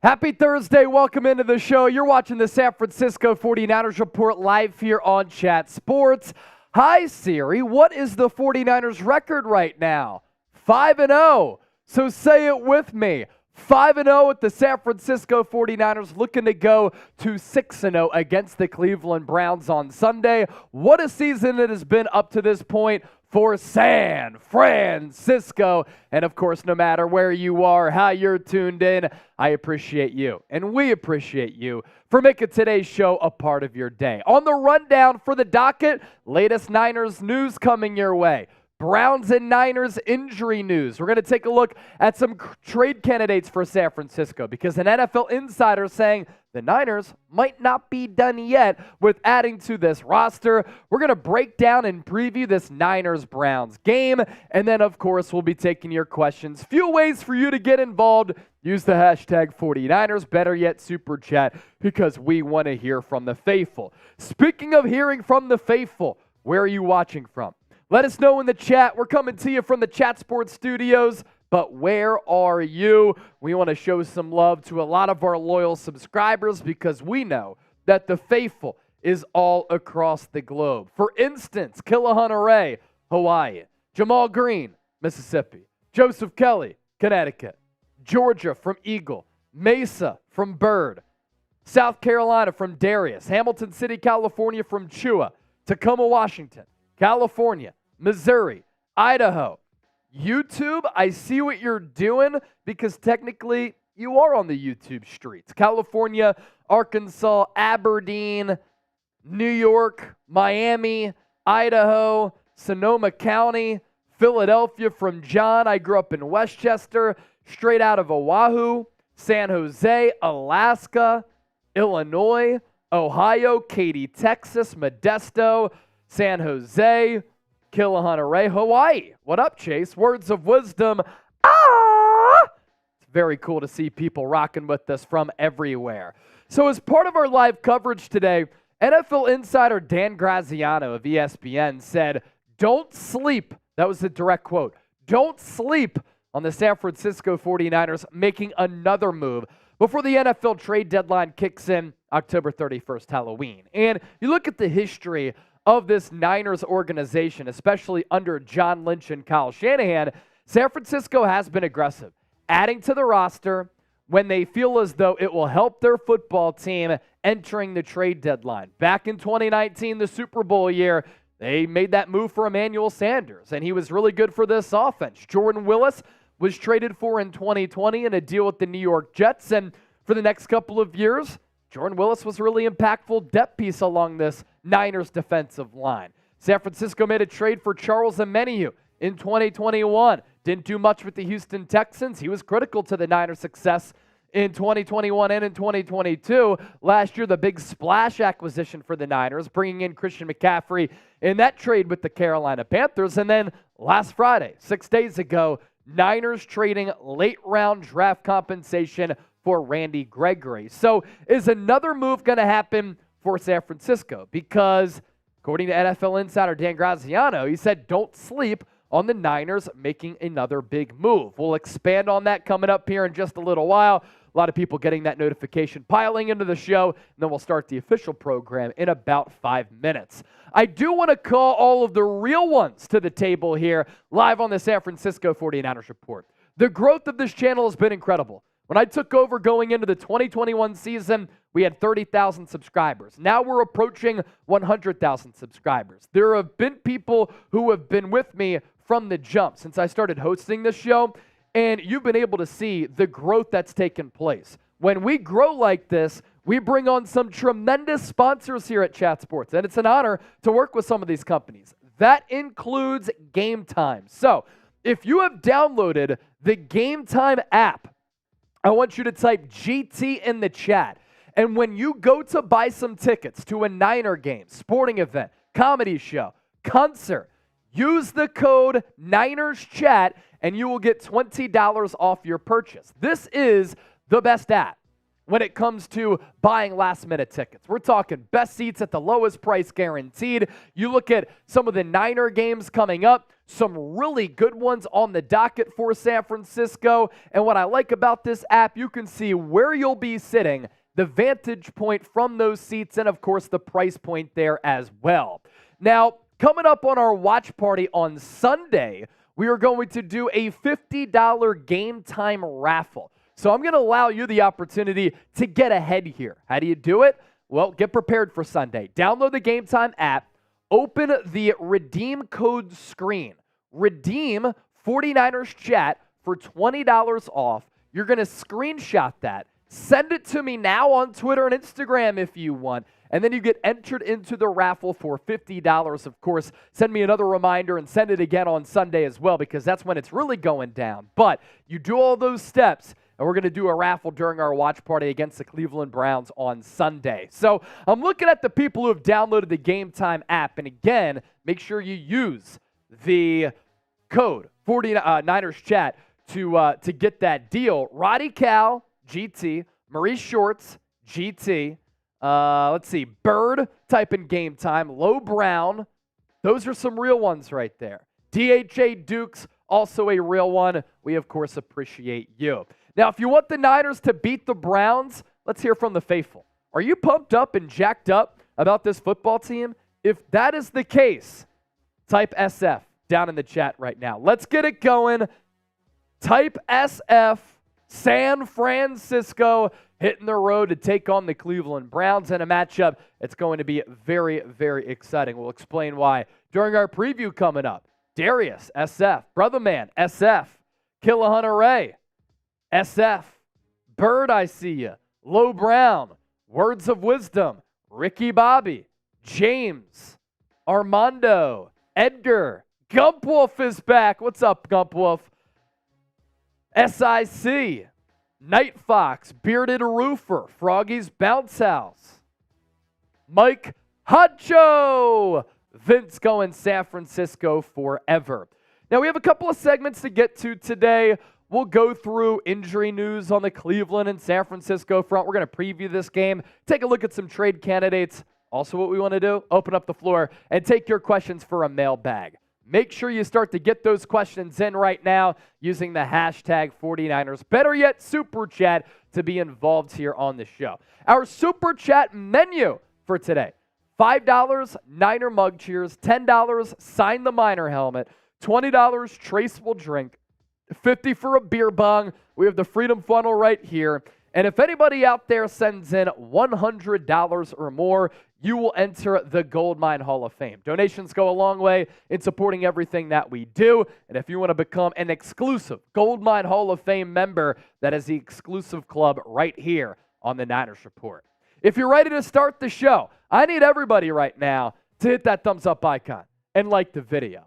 Happy Thursday. Welcome into the show. You're watching the San Francisco 49ers Report live here on Chat Sports. Hi, Siri. What is the 49ers record right now? 5-0. So say it with me. 5-0 with the San Francisco 49ers, looking to go to 6-0 against the Cleveland Browns on Sunday. What a season it has been up to this point for San Francisco. And of course, no matter where you are, how you're tuned in, I appreciate you. And we appreciate you for making today's show a part of your day. On the rundown for the docket, latest Niners news coming your way. Browns and Niners injury news. We're going to take a look at some trade candidates for San Francisco because an NFL insider saying the Niners might not be done yet with adding to this roster. We're going to break down and preview this Niners-Browns game. And then, of course, we'll be taking your questions. Few ways for you to get involved. Use the hashtag 49ers, better yet, Super Chat, because we want to hear from the faithful. Speaking of hearing from the faithful, where are you watching from? Let us know in the chat. We're coming to you from the Chat Sports Studios, but where are you? We want to show some love to a lot of our loyal subscribers because we know that the faithful is all across the globe. For instance, Killahunter, Hawaii. Jamal Green, Mississippi. Joseph Kelly, Connecticut. Georgia from Eagle. Mesa from Bird. South Carolina from Darius. Hamilton City, California from Chua. Tacoma, Washington. California, Missouri, Idaho. YouTube, I see what you're doing because technically you are on the YouTube streets. California, Arkansas, Aberdeen, New York, Miami, Idaho, Sonoma County, Philadelphia from John. I grew up in Westchester, straight out of Oahu, San Jose, Alaska, Illinois, Ohio, Katy, Texas, Modesto, San Jose, Killahunter, Hawaii. What up, Chase? Words of wisdom. It's very cool to see people rocking with us from everywhere. So as part of our live coverage today, NFL insider Dan Graziano of ESPN said, "Don't sleep." That was a direct quote. "Don't sleep on the San Francisco 49ers making another move before the NFL trade deadline kicks in October 31st, Halloween." And you look at the history of this Niners organization, especially under John Lynch and Kyle Shanahan, San Francisco has been aggressive, adding to the roster when they feel as though it will help their football team entering the trade deadline. Back in 2019, the Super Bowl year, they made that move for Emmanuel Sanders, and he was really good for this offense. Jordan Willis was traded for in 2020 in a deal with the New York Jets, and for the next couple of years, Jordan Willis was a really impactful depth piece along this Niners defensive line. San Francisco made a trade for Charles Omenihu in 2021. Didn't do much with the Houston Texans. He was critical to the Niners' success in 2021 and in 2022. Last year, the big splash acquisition for the Niners, bringing in Christian McCaffrey in that trade with the Carolina Panthers. And then last Friday, 6 days ago, Niners trading late-round draft compensation for Randy Gregory. So is another move going to happen for San Francisco? Because according to NFL insider Dan Graziano, he said don't sleep on the Niners making another big move. We'll expand on that coming up here in just a little while. A lot of people getting that notification piling into the show, and then we'll start the official program in about 5 minutes. I do want to call all of the real ones to the table here live on the San Francisco 49ers Report. The growth of this channel has been incredible. When I took over going into the 2021 season, we had 30,000 subscribers. Now we're approaching 100,000 subscribers. There have been people who have been with me from the jump since I started hosting this show, and you've been able to see the growth that's taken place. When we grow like this, we bring on some tremendous sponsors here at Chat Sports, and it's an honor to work with some of these companies. That includes Gametime. So if you have downloaded the Gametime app, I want you to type GT in the chat. And when you go to buy some tickets to a Niner game, sporting event, comedy show, concert, use the code NinersChat and you will get $20 off your purchase. This is the best app when it comes to buying last-minute tickets. We're talking best seats at the lowest price guaranteed. You look at some of the Niner games coming up, Some really good ones on the docket for San Francisco. And what I like about this app, you can see where you'll be sitting, the vantage point from those seats, and of course the price point there as well. Now, coming up on our watch party on Sunday, we are going to do a $50 game time raffle. So I'm going to allow you the opportunity to get ahead here. How do you do it? Well, get prepared for Sunday. Download the Gametime app, open the redeem code screen, redeem 49ers chat for $20 off. You're going to screenshot that, send it to me now on Twitter and Instagram if you want, and then you get entered into the raffle for $50. Of course, send me another reminder and send it again on Sunday as well, because that's when it's really going down. But you do all those steps, and we're going to do a raffle during our watch party against the Cleveland Browns on Sunday. So I'm looking at the people who have downloaded the Gametime app. And again, make sure you use the code 49ers chat to get that deal. Roddy Cal, GT. Maurice Shorts, GT. Let's see. Bird, type in Gametime. Low Brown. Those are some real ones right there. DHA Dukes, also a real one. We, of course, appreciate you. Now, if you want the Niners to beat the Browns, let's hear from the faithful. Are you pumped up and jacked up about this football team? If that is the case, type SF down in the chat right now. Let's get it going. Type SF, San Francisco, hitting the road to take on the Cleveland Browns in a matchup. It's going to be very, very exciting. We'll explain why during our preview coming up. Darius, SF. Brotherman, SF. Killahunter Ray, SF. Bird, I see you. Low Brown. Words of Wisdom. Ricky Bobby. James. Armando. Edgar. Gumpwolf is back. What's up, Gumpwolf? SIC. Night Fox. Bearded Roofer. Froggy's Bounce House. Mike Hacho. Vince going San Francisco forever. Now, we have a couple of segments to get to today. We'll go through injury news on the Cleveland and San Francisco front. We're going to preview this game, take a look at some trade candidates. Also, what we want to do, open up the floor and take your questions for a mailbag. Make sure you start to get those questions in right now using the hashtag 49ers. Better yet, Super Chat to be involved here on the show. Our Super Chat menu for today. $5 Niner mug cheers, $10 sign the Miner helmet, $20 traceable drink, $50 for a beer bong. We have the Freedom Funnel right here. And if anybody out there sends in $100 or more, you will enter the Goldmine Hall of Fame. Donations go a long way in supporting everything that we do. And if you want to become an exclusive Goldmine Hall of Fame member, that is the exclusive club right here on the Niners Report. If you're ready to start the show, I need everybody right now to hit that thumbs up icon and like the video.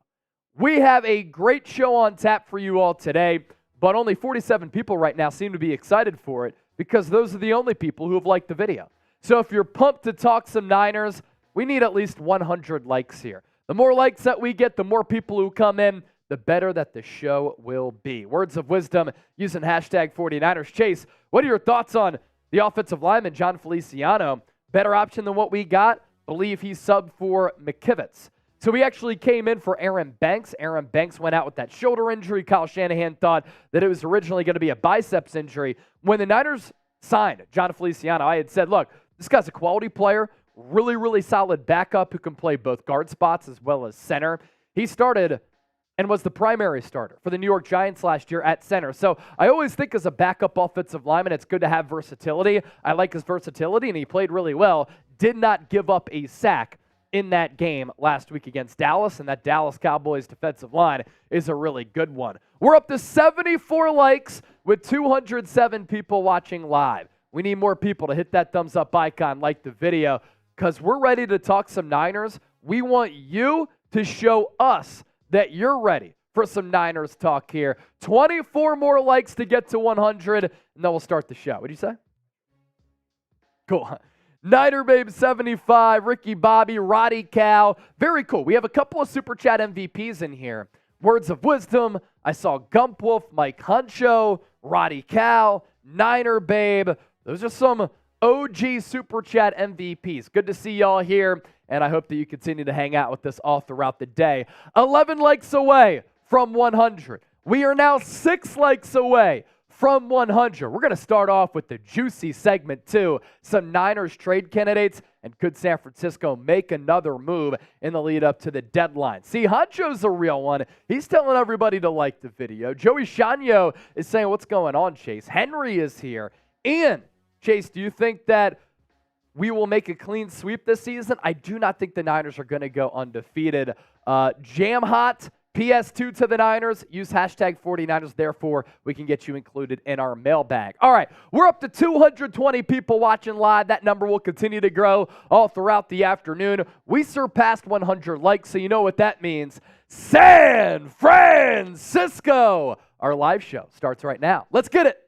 We have a great show on tap for you all today, but only 47 people right now seem to be excited for it because those are the only people who have liked the video. So if you're pumped to talk some Niners, we need at least 100 likes here. The more likes that we get, the more people who come in, the better that the show will be. Words of wisdom using hashtag 49ers. Chase, what are your thoughts on the offensive lineman, John Feliciano? Better option than what we got? Believe he subbed for McKivitz. So we actually came in for Aaron Banks. Aaron Banks went out with that shoulder injury. Kyle Shanahan thought that it was originally going to be a biceps injury. When the Niners signed John Feliciano, I had said, look, this guy's a quality player, really, really solid backup who can play both guard spots as well as center. He started and was the primary starter for the New York Giants last year at center. So I always think as a backup offensive lineman, it's good to have versatility. I like his versatility, and he played really well. Did not give up a sack in that game last week against Dallas, and that Dallas Cowboys defensive line is a really good one. We're up to 74 likes with 207 people watching live. We need more people to hit that thumbs up icon, like the video, because we're ready to talk some Niners. We want you to show us that you're ready for some Niners talk here. 24 more likes to get to 100, and then we'll start the show. What did you say? Cool. Niner Babe 75, Ricky Bobby, Roddy Cal. Very cool. We have a couple of Super Chat MVPs in here. Words of Wisdom. I saw Gumpwolf, Mike Huncho, Roddy Cal, Niner Babe. Those are some OG Super Chat MVPs. Good to see y'all here. and I hope that you continue to hang out with us all throughout the day. 11 likes away from 100. We are now 6 likes away from 100. We're going to start off with the juicy segment, too. Some Niners trade candidates, and could San Francisco make another move in the lead up to the deadline? See, Honcho's a real one. He's telling everybody to like the video. Joey Shanyo is saying, what's going on, Chase? Henry is here. And, Chase, do you think that we will make a clean sweep this season? I do not think the Niners are going to go undefeated. Jam Hot, PS2 to the Niners. Use hashtag 49ers. Therefore, we can get you included in our mailbag. All right, we're up to 220 people watching live. That number will continue to grow all throughout the afternoon. We surpassed 100 likes, so you know what that means. San Francisco. Our live show starts right now. Let's get it.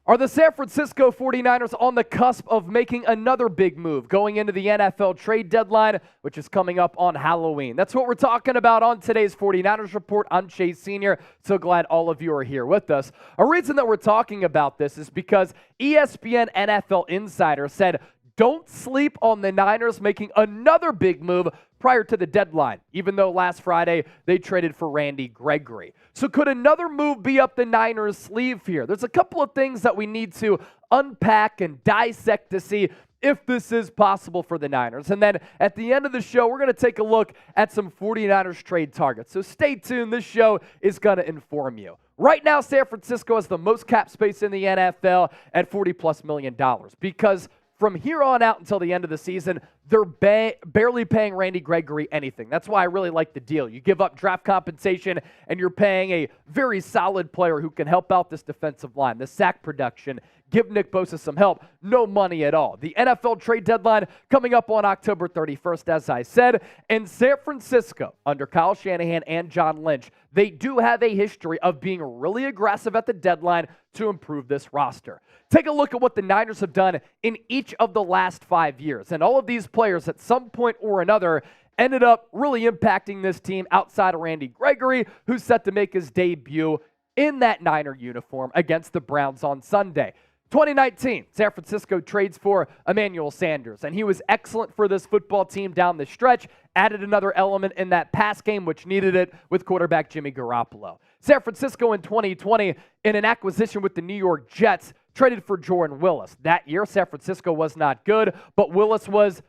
Are the San Francisco 49ers on the cusp of making another big move going into the NFL trade deadline, which is coming up on Halloween? That's what we're talking about on today's 49ers Report. I'm Chase Sr. So glad all of you are here with us. A reason that we're talking about this is because ESPN NFL Insider said, don't sleep on the Niners making another big move prior to the deadline, even though last Friday they traded for Randy Gregory. So could another move be up the Niners' sleeve here? There's a couple of things that we need to unpack and dissect to see if this is possible for the Niners. And then at the end of the show, we're going to take a look at some 49ers trade targets. So stay tuned. This show is going to inform you. Right now, San Francisco has the most cap space in the NFL at $40+ million because from here on out until the end of the season, they're barely paying Randy Gregory anything. That's why I really like the deal. You give up draft compensation, and you're paying a very solid player who can help out this defensive line, the sack production, give Nick Bosa some help. No money at all. The NFL trade deadline coming up on October 31st, as I said. And San Francisco, under Kyle Shanahan and John Lynch, they do have a history of being really aggressive at the deadline to improve this roster. Take a look at what the Niners have done in each of the last 5 years. And all of these players at some point or another ended up really impacting this team outside of Randy Gregory, who's set to make his debut in that Niner uniform against the Browns on Sunday. 2019, San Francisco trades for Emmanuel Sanders, and he was excellent for this football team down the stretch, added another element in that pass game, which needed it with quarterback Jimmy Garoppolo. San Francisco in 2020, in an acquisition with the New York Jets, traded for Jordan Willis. That year, San Francisco was not good, but Willis was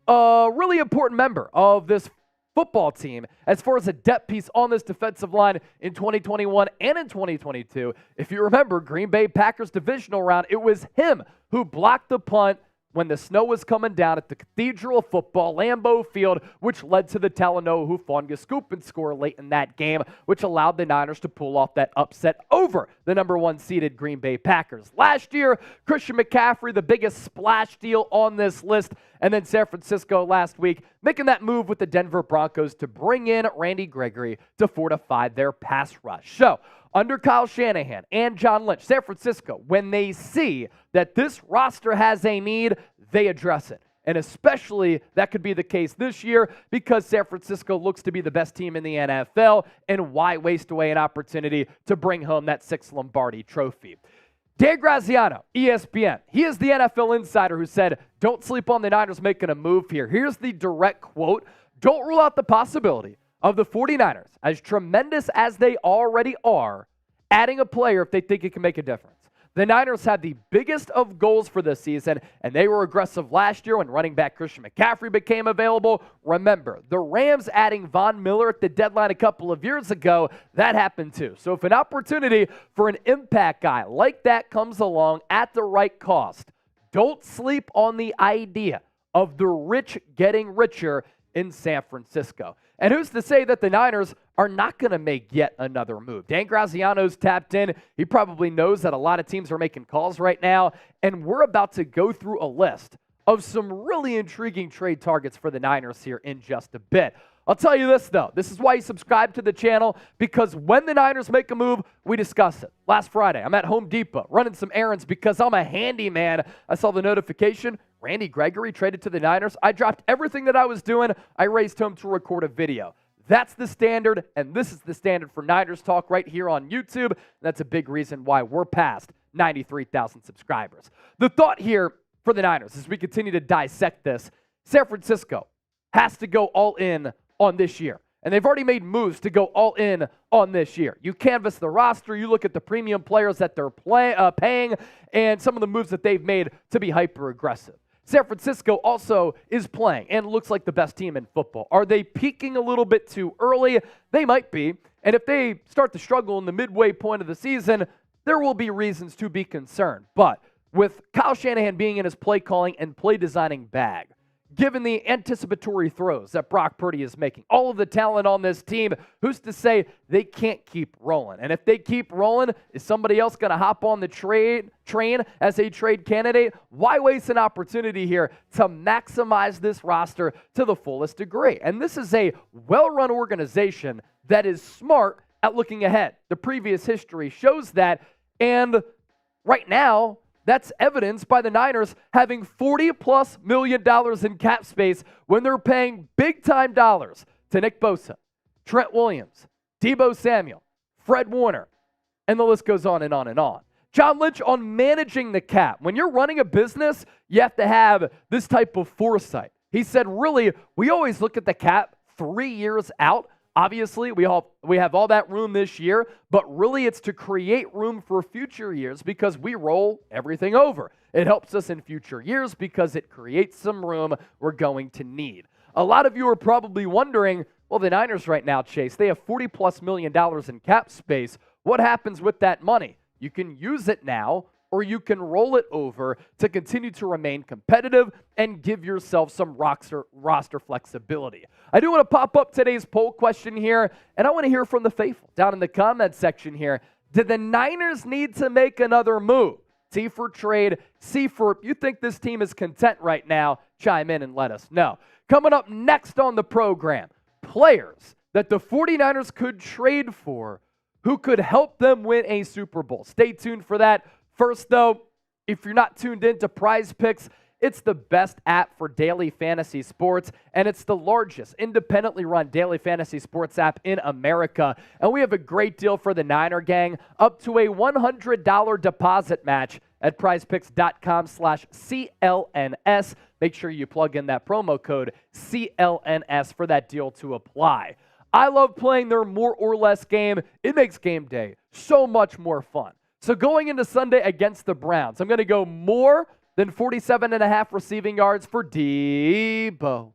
a really important member of this football team as far as a depth piece on this defensive line in 2021 and in 2022. If you remember, Green Bay Packers divisional round, it was him who blocked the punt when the snow was coming down at the Cathedral of Football, Lambeau Field, which led to the Talanoa Hufanga scoop and score late in that game, which allowed the Niners to pull off that upset over the number 1 seeded Green Bay Packers. Last year, Christian McCaffrey, the biggest splash deal on this list, and then San Francisco last week making that move with the Denver Broncos to bring in Randy Gregory to fortify their pass rush. So, under Kyle Shanahan and John Lynch, San Francisco, when they see that this roster has a need, they address it. And especially that could be the case this year because San Francisco looks to be the best team in the NFL, and why waste away an opportunity to bring home that 6th Lombardi trophy? Dan Graziano, ESPN, he is the NFL insider who said, don't sleep on the Niners making a move here. Here's the direct quote: don't rule out the possibility of the 49ers, as tremendous as they already are, adding a player if they think it can make a difference. The Niners had the biggest of goals for this season, and they were aggressive last year when running back Christian McCaffrey became available. Remember, the Rams adding Von Miller at the deadline a couple of years ago, that happened too. So if an opportunity for an impact guy like that comes along at the right cost, don't sleep on the idea of the rich getting richer in San Francisco. And who's to say that the Niners are not going to make yet another move? Dan Graziano's tapped in. He probably knows that a lot of teams are making calls right now, and we're about to go through a list of some really intriguing trade targets for the Niners here in just a bit. I'll tell you this, though. This is why you subscribe to the channel, because when the Niners make a move, we discuss it. Last Friday, I'm at Home Depot running some errands because I'm a handyman. I saw the notification. Randy Gregory traded to the Niners. I dropped everything that I was doing. I raced home to record a video. That's the standard, and this is the standard for Niners Talk right here on YouTube. That's a big reason why we're past 93,000 subscribers. The thought here for the Niners, as we continue to dissect this, San Francisco has to go all in on this year. And they've already made moves to go all in on this year. You canvass the roster, you look at the premium players that they're paying, and some of the moves that they've made to be hyper-aggressive. San Francisco also is playing and looks like the best team in football. Are they peaking a little bit too early? They might be. And if they start to struggle in the midway point of the season, there will be reasons to be concerned. But with Kyle Shanahan being in his play calling and play designing bag, given the anticipatory throws that Brock Purdy is making, all of the talent on this team, who's to say they can't keep rolling? And if they keep rolling, is somebody else going to hop on the train as a trade candidate? Why waste an opportunity here to maximize this roster to the fullest degree? And this is a well-run organization that is smart at looking ahead. The previous history shows that, and right now, that's evidenced by the Niners having $40+ million in cap space when they're paying big-time dollars to Nick Bosa, Trent Williams, Deebo Samuel, Fred Warner, and the list goes on and on and on. John Lynch on managing the cap. When you're running a business, you have to have this type of foresight. He said, really, we always look at the cap 3 years out. Obviously, we have all that room this year, but really it's to create room for future years because we roll everything over. It helps us in future years because it creates some room we're going to need. A lot of you are probably wondering, well, the Niners right now, Chase, they have $40+ million in cap space. What happens with that money? You can use it now, or you can roll it over to continue to remain competitive and give yourself some roster flexibility. I do want to pop up today's poll question here, and I want to hear from the faithful down in the comment section here. Did the Niners need to make another move? T for trade, C for you think this team is content right now? Chime in and let us know. Coming up next on the program, players that the 49ers could trade for who could help them win a Super Bowl. Stay tuned for that. First, though, if you're not tuned in to Prizepicks, it's the best app for daily fantasy sports, and it's the largest independently run daily fantasy sports app in America. And we have a great deal for the Niner gang, up to a $100 deposit match at prizepicks.com/CLNS. Make sure you plug in that promo code CLNS for that deal to apply. I love playing their more or less game. It makes game day so much more fun. So going into Sunday against the Browns, I'm going to go more than 47.5 receiving yards for Deebo.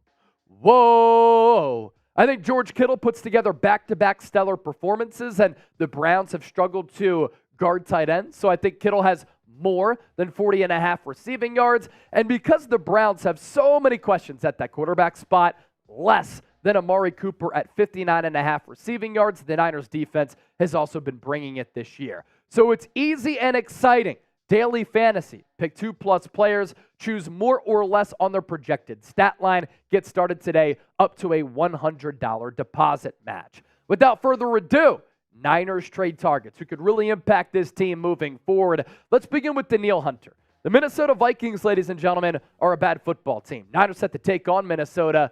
Whoa. I think George Kittle puts together back-to-back stellar performances, and the Browns have struggled to guard tight ends. So I think Kittle has more than 40.5 receiving yards. And because the Browns have so many questions at that quarterback spot, less than Amari Cooper at 59.5 receiving yards. The Niners defense has also been bringing it this year. So it's easy and exciting. Daily fantasy. Pick 2+ players. Choose more or less on their projected stat line. Get started today up to a $100 deposit match. Without further ado, Niners trade targets who could really impact this team moving forward. Let's begin with Danielle Hunter. The Minnesota Vikings, ladies and gentlemen, are a bad football team. Niners set to take on Minnesota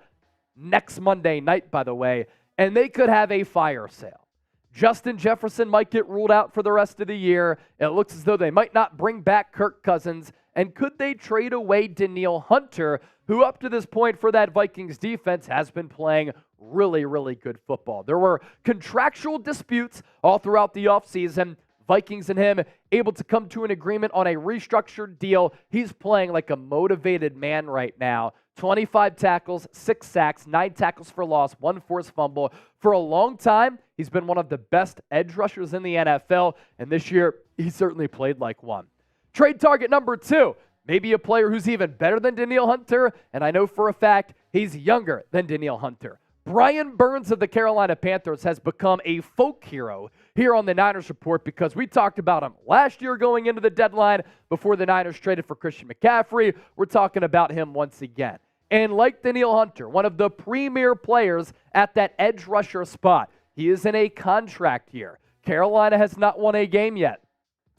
next Monday night, by the way, and they could have a fire sale. Justin Jefferson might get ruled out for the rest of the year. It looks as though they might not bring back Kirk Cousins. And could they trade away Danielle Hunter, who up to this point for that Vikings defense has been playing really, really good football? There were contractual disputes all throughout the offseason. Vikings and him able to come to an agreement on a restructured deal. He's playing like a motivated man right now. 25 tackles, 6 sacks, 9 tackles for loss, 1 forced fumble. For a long time, he's been one of the best edge rushers in the NFL, and this year, he certainly played like one. Trade target number 2, maybe a player who's even better than Danielle Hunter, and I know for a fact he's younger than Danielle Hunter. Brian Burns of the Carolina Panthers has become a folk hero here on the Niners Report because we talked about him last year going into the deadline before the Niners traded for Christian McCaffrey. We're talking about him once again. And like Danielle Hunter, one of the premier players at that edge rusher spot, he is in a contract year. Carolina has not won a game yet.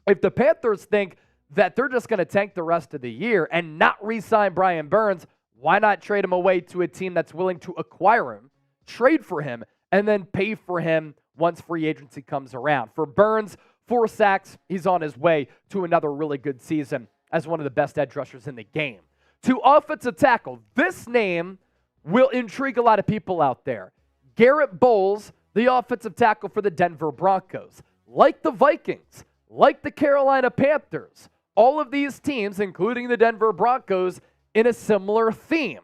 If the Panthers think that they're just going to tank the rest of the year and not re-sign Brian Burns, why not trade him away to a team that's willing to acquire him, trade for him, and then pay for him once free agency comes around. For Burns, 4 sacks. He's on his way to another really good season as one of the best edge rushers in the game. To offensive tackle, this name will intrigue a lot of people out there. Garrett Bowles, the offensive tackle for the Denver Broncos. Like the Vikings, like the Carolina Panthers, all of these teams, including the Denver Broncos, in a similar theme.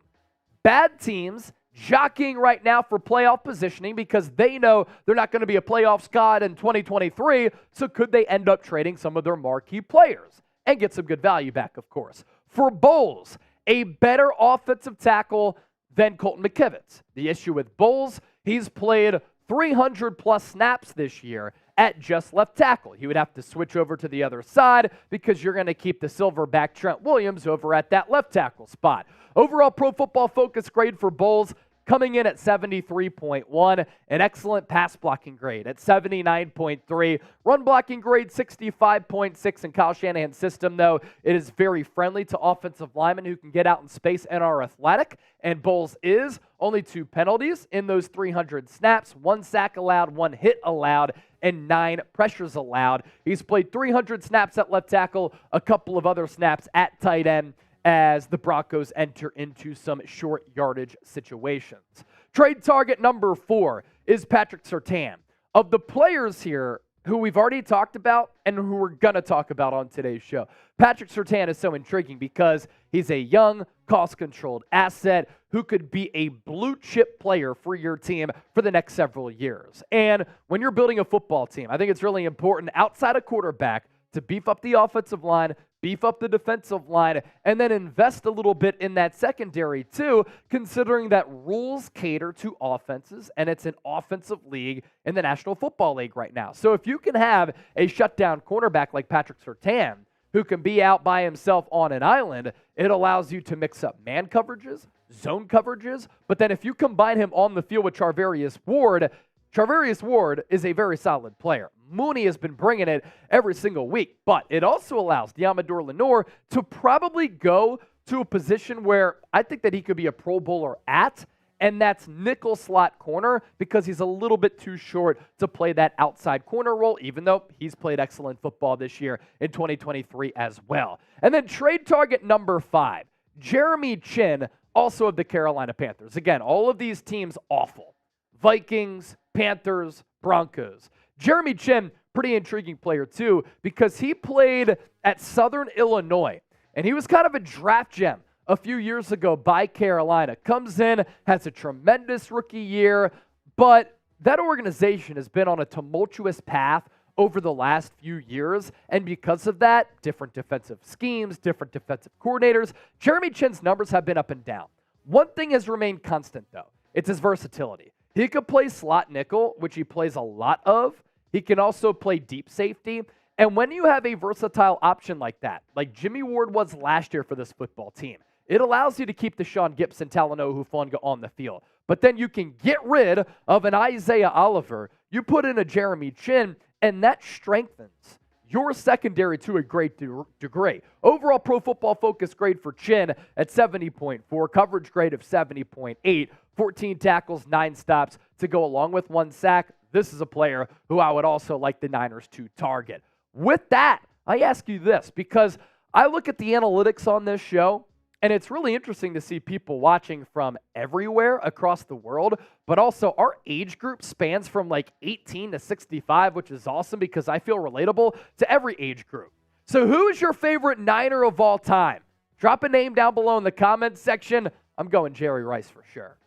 Bad teams jockeying right now for playoff positioning because they know they're not going to be a playoff squad in 2023, so could they end up trading some of their marquee players and get some good value back, of course. For Bowles, a better offensive tackle than Colton McKivitz. The issue with Bowles, he's played 300-plus snaps this year at just left tackle. He would have to switch over to the other side because you're going to keep the silverback Trent Williams over at that left tackle spot. Overall Pro Football Focus grade for Bowles coming in at 73.1, an excellent pass blocking grade at 79.3, run blocking grade 65.6. In Kyle Shanahan's system, though, it is very friendly to offensive linemen who can get out in space and are athletic, and Bowles is. Only 2 penalties in those 300 snaps, 1 sack allowed, 1 hit allowed, and 9 pressures allowed. He's played 300 snaps at left tackle, a couple of other snaps at tight end, as the Broncos enter into some short yardage situations. Trade target number 4 is Patrick Surtain. Of the players here who we've already talked about and who we're going to talk about on today's show, Patrick Surtain is so intriguing because he's a young, cost-controlled asset who could be a blue-chip player for your team for the next several years. And when you're building a football team, I think it's really important outside of quarterback to beef up the offensive line, beef up the defensive line, and then invest a little bit in that secondary too, considering that rules cater to offenses, and it's an offensive league in the National Football League right now. So if you can have a shutdown cornerback like Patrick Surtain, who can be out by himself on an island, it allows you to mix up man coverages, zone coverages, but then if you combine him on the field with Charvarius Ward is a very solid player. Mooney has been bringing it every single week, but it also allows Diamador Lenore to probably go to a position where I think that he could be a Pro Bowler at, and that's nickel slot corner because he's a little bit too short to play that outside corner role, even though he's played excellent football this year in 2023 as well. And then trade target number 5, Jeremy Chinn, also of the Carolina Panthers. Again, all of these teams awful. Vikings, Panthers, Broncos. Jeremy Chinn, pretty intriguing player too, because he played at Southern Illinois, and he was kind of a draft gem a few years ago by Carolina. Comes in, has a tremendous rookie year, but that organization has been on a tumultuous path over the last few years, and because of that, different defensive schemes, different defensive coordinators, Jeremy Chinn's numbers have been up and down. One thing has remained constant, though. It's his versatility. He could play slot nickel, which he plays a lot of. He can also play deep safety. And when you have a versatile option like that, like Jimmy Ward was last year for this football team, it allows you to keep the Sean Gibson, Talanoa Hufanga on the field. But then you can get rid of an Isaiah Oliver. You put in a Jeremy Chinn, and that strengthens your secondary to a great degree. Overall Pro Football Focus grade for Chinn at 70.4, coverage grade of 70.8, 14 tackles, 9 stops to go along with 1 sack. This is a player who I would also like the Niners to target. With that, I ask you this, because I look at the analytics on this show, and it's really interesting to see people watching from everywhere across the world, but also our age group spans from like 18 to 65, which is awesome because I feel relatable to every age group. So who's your favorite Niner of all time? Drop a name down below in the comments section. I'm going Jerry Rice for sure.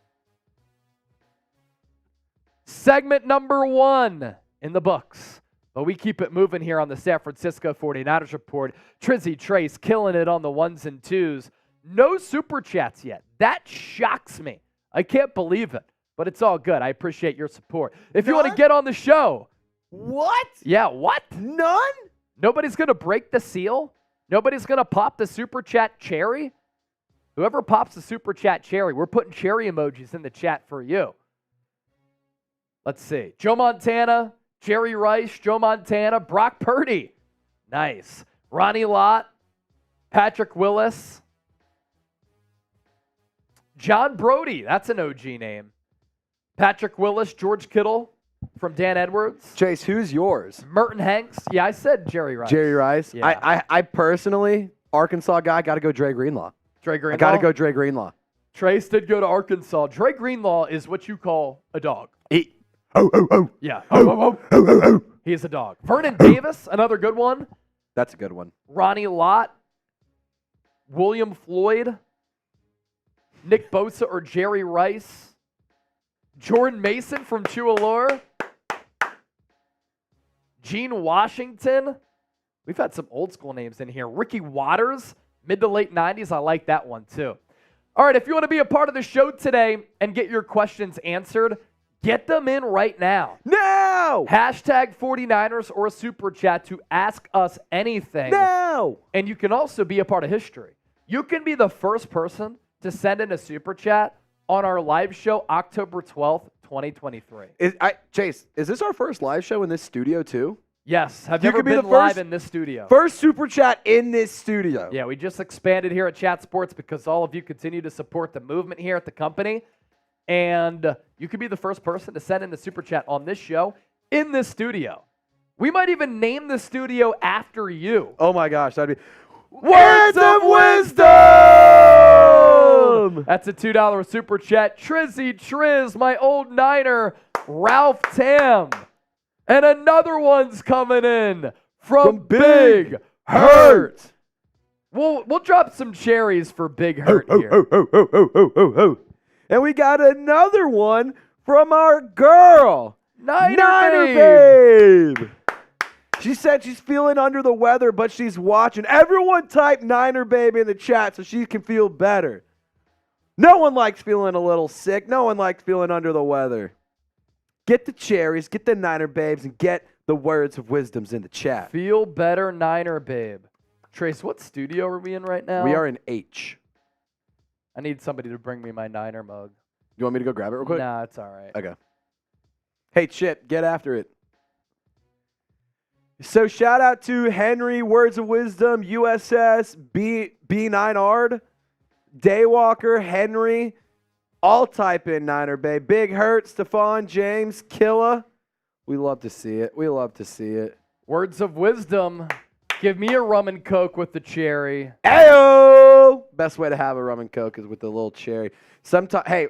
Segment number 1 in the books. But we keep it moving here on the San Francisco 49ers Report. Trizzy Trace killing it on the 1s and 2s. No super chats yet. That shocks me. I can't believe it. But it's all good. I appreciate your support. If you want to get on the show. What? Yeah, what? None? Nobody's going to break the seal? Nobody's going to pop the super chat cherry? Whoever pops the super chat cherry, we're putting cherry emojis in the chat for you. Let's see. Joe Montana, Jerry Rice, Joe Montana, Brock Purdy. Nice. Ronnie Lott, Patrick Willis, John Brody. That's an OG name. Patrick Willis, George Kittle from Dan Edwards. Chase, who's yours? Merton Hanks. Yeah, I said Jerry Rice. Jerry Rice. Yeah. I personally, Arkansas guy, got to go Dre Greenlaw. Dre Greenlaw. I got to go Dre Greenlaw. Trace did go to Arkansas. Dre Greenlaw is what you call a dog. Yeah. He is a dog. Vernon Davis, another good one. That's a good one. Ronnie Lott, William Floyd, Nick Bosa or Jerry Rice, Jordan Mason from Chualor, Gene Washington. We've had some old school names in here. Ricky Waters, mid to late 90s. I like that one too. All right, if you want to be a part of the show today and get your questions answered, get them in right now. No! Hashtag 49ers or Super Chat to ask us anything. No! And you can also be a part of history. You can be the first person to send in a Super Chat on our live show October 12th, 2023. Chase, is this our first live show in this studio too? Yes. Have You you ever could be been the first- live in this studio? First Super Chat in this studio. Yeah, we just expanded here at Chat Sports because all of you continue to support the movement here at the company. And you could be the first person to send in the Super Chat on this show in this studio. We might even name the studio after you. Oh my gosh, that'd be Words of Wisdom! That's a $2 Super Chat. Trizzy Triz, my old Niner, Ralph Tam. And another one's coming in from Big Hurt. We'll drop some cherries for Big Hurt here. And we got another one from our girl, Niner Babe. She said she's feeling under the weather, but she's watching. Everyone type Niner Babe in the chat so she can feel better. No one likes feeling a little sick. No one likes feeling under the weather. Get the cherries, get the Niner Babes, and get the words of wisdoms in the chat. Feel better, Niner Babe. Trace, what studio are we in right now? We are in H. I need somebody to bring me my Niner mug. You want me to go grab it real quick? Nah, it's all right. Okay. Hey, Chip, get after it. So shout out to Henry, Words of Wisdom, USS, B9 Ard, Daywalker, Henry. All type in Niner Bay. Big Hurt, Stephon, James, Killa. We love to see it. We love to see it. Words of Wisdom. Give me a rum and coke with the cherry. Ayo! Best way to have a rum and coke is with the little cherry. Sometimes, hey,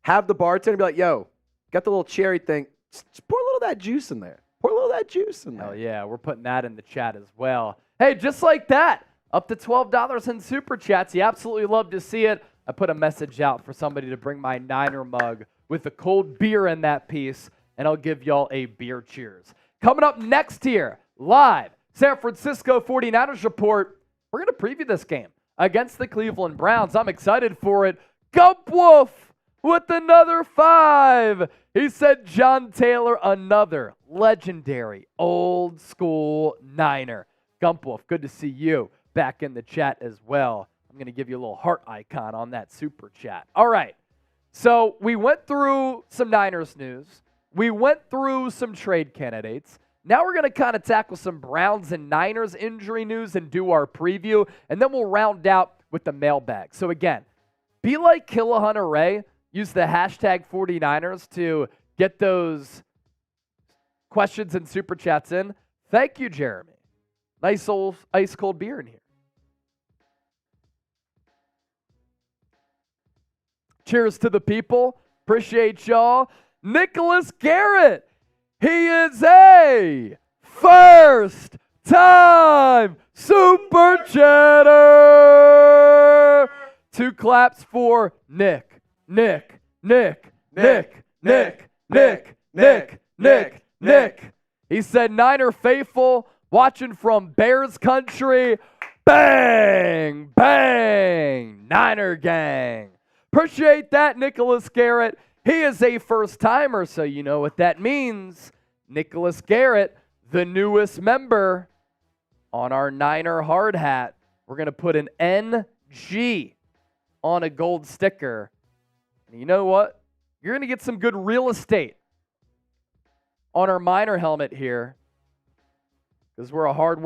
have the bartender be like, yo, got the little cherry thing. Just pour a little of that juice in there. Pour a little of that juice in there. Hell yeah, we're putting that in the chat as well. Hey, just like that, up to $12 in Super Chats. You absolutely love to see it. I put a message out for somebody to bring my Niner mug with a cold beer in that piece, and I'll give y'all a beer cheers. Coming up next here, live, San Francisco 49ers report. We're going to preview this game against the Cleveland Browns. I'm excited for it. Gump Wolf with another 5. He said John Taylor, another legendary old school Niner. Gump Wolf, good to see you back in the chat as well. I'm going to give you a little heart icon on that Super Chat. All right, so we went through some Niners news. We went through some trade candidates. Now we're going to kind of tackle some Browns and Niners injury news and do our preview, and then we'll round out with the mailbag. So again, be like Killahunter Ray. Use the hashtag 49ers to get those questions and Super Chats in. Thank you, Jeremy. Nice old ice-cold beer in here. Cheers to the people. Appreciate y'all. Nicholas Garrett. He is a first-time Super Chatter. 2 claps for Nick. He said, Niner faithful, watching from Bears country. Bang, bang, Niner gang. Appreciate that, Nicholas Garrett. He is a first-timer, so you know what that means. Nicholas Garrett, the newest member on our Niner hard hat. We're going to put an NG on a gold sticker. And you know what? You're going to get some good real estate on our Miner helmet here because we're a hard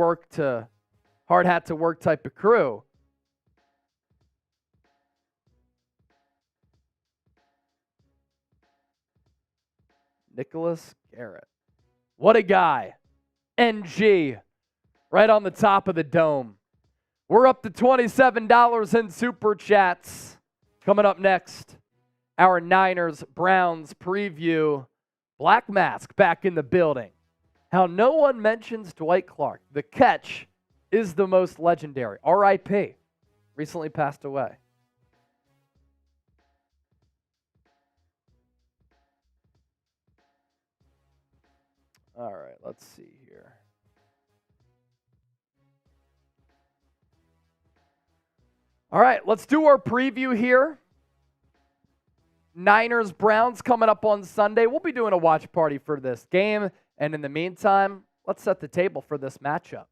hat to work type of crew. Nicholas Garrett. What a guy. NG. Right on the top of the dome. We're up to $27 in Super Chats. Coming up next, our Niners-Browns preview. Black Mask back in the building. How no one mentions Dwight Clark. The catch is the most legendary. R.I.P. Recently passed away. All right, let's see here. All right, let's do our preview here. Niners-Browns coming up on Sunday. We'll be doing a watch party for this game. And in the meantime, let's set the table for this matchup.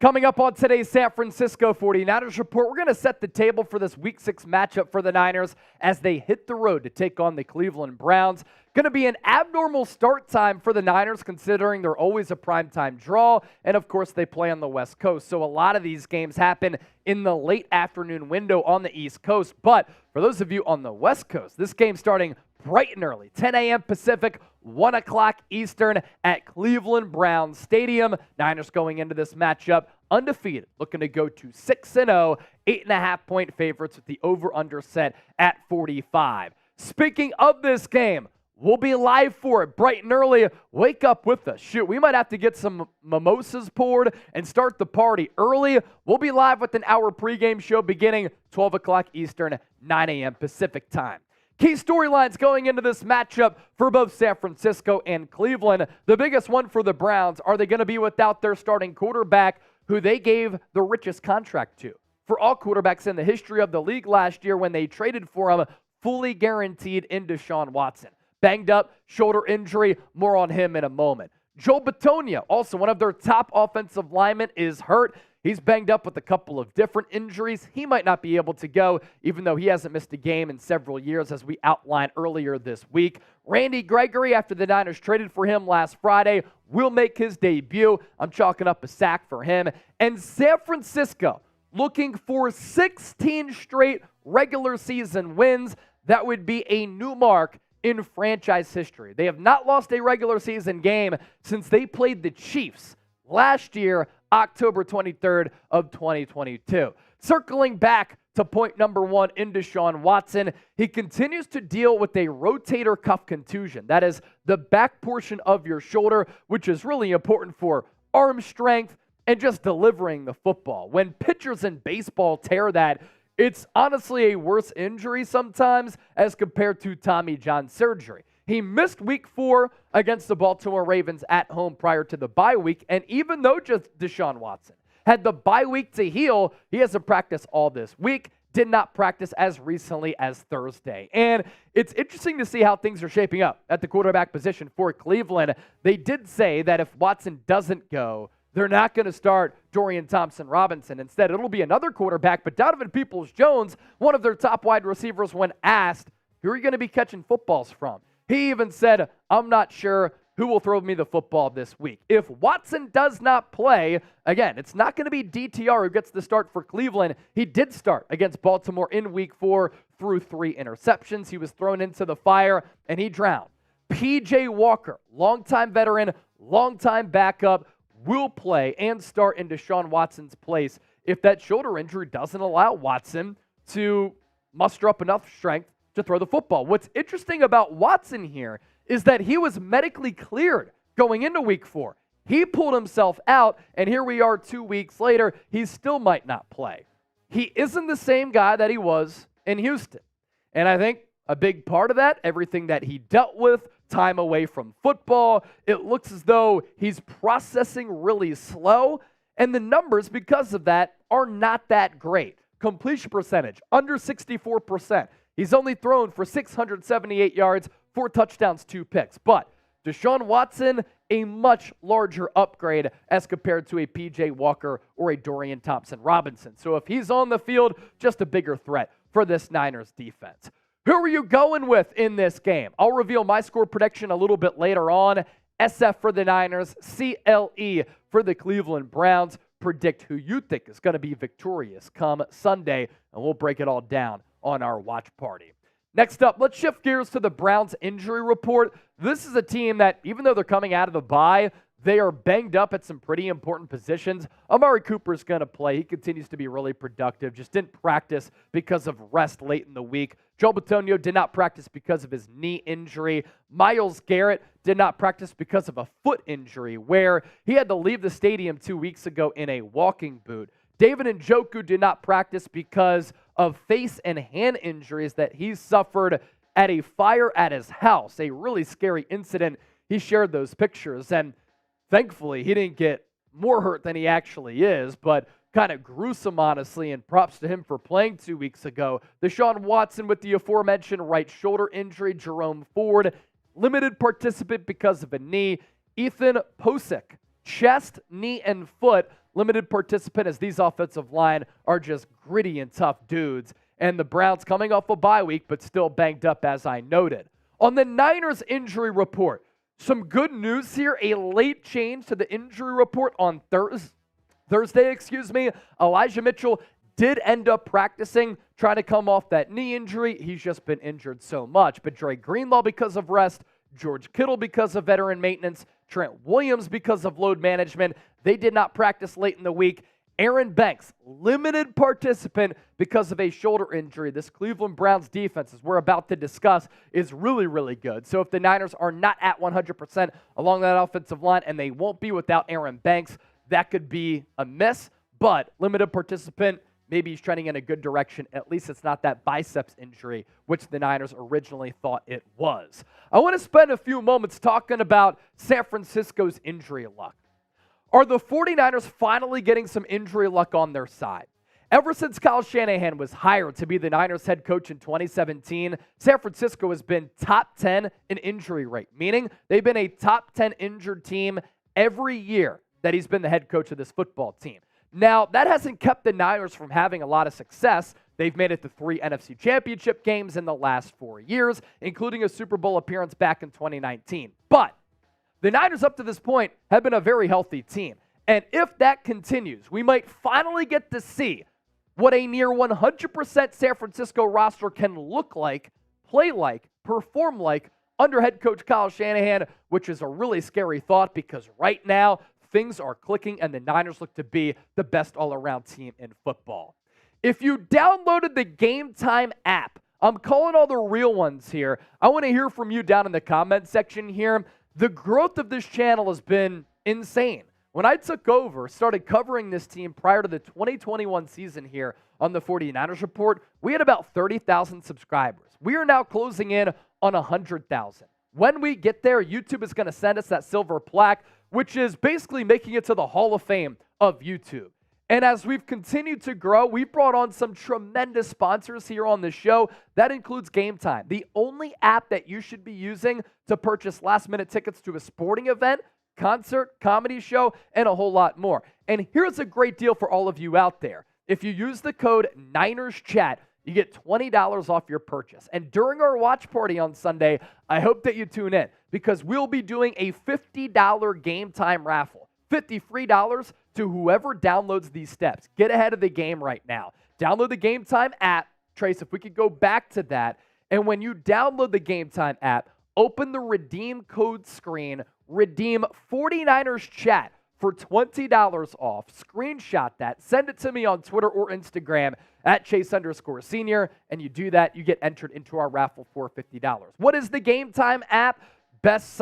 Coming up on today's San Francisco 49ers Report, we're going to set the table for this Week 6 matchup for the Niners as they hit the road to take on the Cleveland Browns. Going to be an abnormal start time for the Niners considering they're always a primetime draw, and of course they play on the West Coast. So a lot of these games happen in the late afternoon window on the East Coast. But for those of you on the West Coast, this game starting bright and early, 10 a.m. Pacific, 1 o'clock Eastern at Cleveland Browns Stadium. Niners going into this matchup undefeated, looking to go to 6-0, 8.5-point favorites with the over-under set at 45. Speaking of this game, we'll be live for it bright and early. Wake up with us. Shoot, we might have to get some mimosas poured and start the party early. We'll be live with an hour pregame show beginning 12 o'clock Eastern, 9 a.m. Pacific time. Key storylines going into this matchup for both San Francisco and Cleveland. The biggest one for the Browns, are they going to be without their starting quarterback who they gave the richest contract to? For all quarterbacks in the history of the league last year when they traded for him, fully guaranteed in Deshaun Watson. Banged up, shoulder injury, more on him in a moment. Joe Bitonio, also one of their top offensive linemen, is hurt. He's banged up with a couple of different injuries. He might not be able to go, even though he hasn't missed a game in several years, as we outlined earlier this week. Randy Gregory, after the Niners traded for him last Friday, will make his debut. I'm chalking up a sack for him. And San Francisco, looking for 16 straight regular season wins. That would be a new mark in franchise history. They have not lost a regular season game since they played the Chiefs last year, October 23rd of 2022. Circling back to point number one in Deshaun Watson, he continues to deal with a rotator cuff contusion. That is the back portion of your shoulder, which is really important for arm strength and just delivering the football. When pitchers in baseball tear that, it's honestly a worse injury sometimes as compared to Tommy John surgery. He missed week 4 against the Baltimore Ravens at home prior to the bye week, and even though just Deshaun Watson had the bye week to heal, he hasn't practiced all this week, did not practice as recently as Thursday. And it's interesting to see how things are shaping up at the quarterback position for Cleveland. They did say that if Watson doesn't go, they're not going to start Dorian Thompson-Robinson. Instead, it'll be another quarterback, but Donovan Peoples-Jones, one of their top wide receivers, when asked, who are you going to be catching footballs from? He even said, I'm not sure who will throw me the football this week. If Watson does not play, again, it's not going to be DTR who gets the start for Cleveland. He did start against Baltimore in week 4 through 3 interceptions. He was thrown into the fire, and he drowned. P.J. Walker, longtime veteran, longtime backup, will play and start in Deshaun Watson's place if that shoulder injury doesn't allow Watson to muster up enough strength to throw the football. What's interesting about Watson here is that he was medically cleared going into week 4. He pulled himself out, and here we are 2 weeks later, he still might not play. He isn't the same guy that he was in Houston. And I think a big part of that, everything that he dealt with, time away from football, it looks as though he's processing really slow, and the numbers because of that are not that great. Completion percentage, under 64%. He's only thrown for 678 yards, 4 touchdowns, 2 picks. But Deshaun Watson, a much larger upgrade as compared to a P.J. Walker or a Dorian Thompson-Robinson. So if he's on the field, just a bigger threat for this Niners defense. Who are you going with in this game? I'll reveal my score prediction a little bit later on. SF for the Niners, CLE for the Cleveland Browns. Predict who you think is going to be victorious come Sunday, and we'll break it all down on our watch party. Next up, let's shift gears to the Browns injury report. This is a team that, even though they're coming out of the bye, they are banged up at some pretty important positions. Amari Cooper's going to play. He continues to be really productive. Just didn't practice because of rest late in the week. Joe Bitonio did not practice because of his knee injury. Myles Garrett did not practice because of a foot injury where he had to leave the stadium 2 weeks ago in a walking boot. David Njoku did not practice because of face and hand injuries that he suffered at a fire at his house. A really scary incident. He shared those pictures, and thankfully he didn't get more hurt than he actually is, but kind of gruesome, honestly, and props to him for playing 2 weeks ago. Deshaun Watson with the aforementioned right shoulder injury. Jerome Ford, limited participant because of a knee. Ethan Posick, chest, knee, and foot, limited participant, as these offensive line are just gritty and tough dudes. And the Browns coming off a bye week, but still banged up, as I noted. On the Niners injury report, some good news here. A late change to the injury report on Thursday. Elijah Mitchell did end up practicing, trying to come off that knee injury. He's just been injured so much. But Dre Greenlaw because of rest, George Kittle because of veteran maintenance, Trent Williams because of load management. They did not practice late in the week. Aaron Banks, limited participant because of a shoulder injury. This Cleveland Browns defense, as we're about to discuss, is really, really good. So if the Niners are not at 100% along that offensive line, and they won't be without Aaron Banks, that could be a miss. But limited participant, maybe he's trending in a good direction. At least it's not that biceps injury, which the Niners originally thought it was. I want to spend a few moments talking about San Francisco's injury luck. Are the 49ers finally getting some injury luck on their side? Ever since Kyle Shanahan was hired to be the Niners head coach in 2017, San Francisco has been top 10 in injury rate, meaning they've been a top 10 injured team every year that he's been the head coach of this football team. Now, that hasn't kept the Niners from having a lot of success. They've made it to 3 NFC Championship games in the last 4 years, including a Super Bowl appearance back in 2019. But the Niners up to this point have been a very healthy team. And if that continues, we might finally get to see what a near 100% San Francisco roster can look like, play like, perform like under head coach Kyle Shanahan, which is a really scary thought because right now things are clicking and the Niners look to be the best all-around team in football. If you downloaded the Gametime app, I'm calling all the real ones here. I want to hear from you down in the comment section here. The growth of this channel has been insane. When I took over, started covering this team prior to the 2021 season here on the 49ers Report, we had about 30,000 subscribers. We are now closing in on 100,000. When we get there, YouTube is going to send us that silver plaque, which is basically making it to the Hall of Fame of YouTube. And as we've continued to grow, we've brought on some tremendous sponsors here on the show. That includes Gametime, the only app that you should be using to purchase last-minute tickets to a sporting event, concert, comedy show, and a whole lot more. And here's a great deal for all of you out there. If you use the code NinersChat, you get $20 off your purchase. And during our watch party on Sunday, I hope that you tune in because we'll be doing a $50 Gametime raffle. $50 free to whoever downloads these steps. Get ahead of the game right now. Download the Gametime app. Trace, if we could go back to that. And when you download the Gametime app, open the redeem code screen, redeem 49ers chat for $20 off. Screenshot that. Send it to me on Twitter or Instagram at Chase_Senior. And you do that, you get entered into our raffle for $50. What is the Gametime app? Best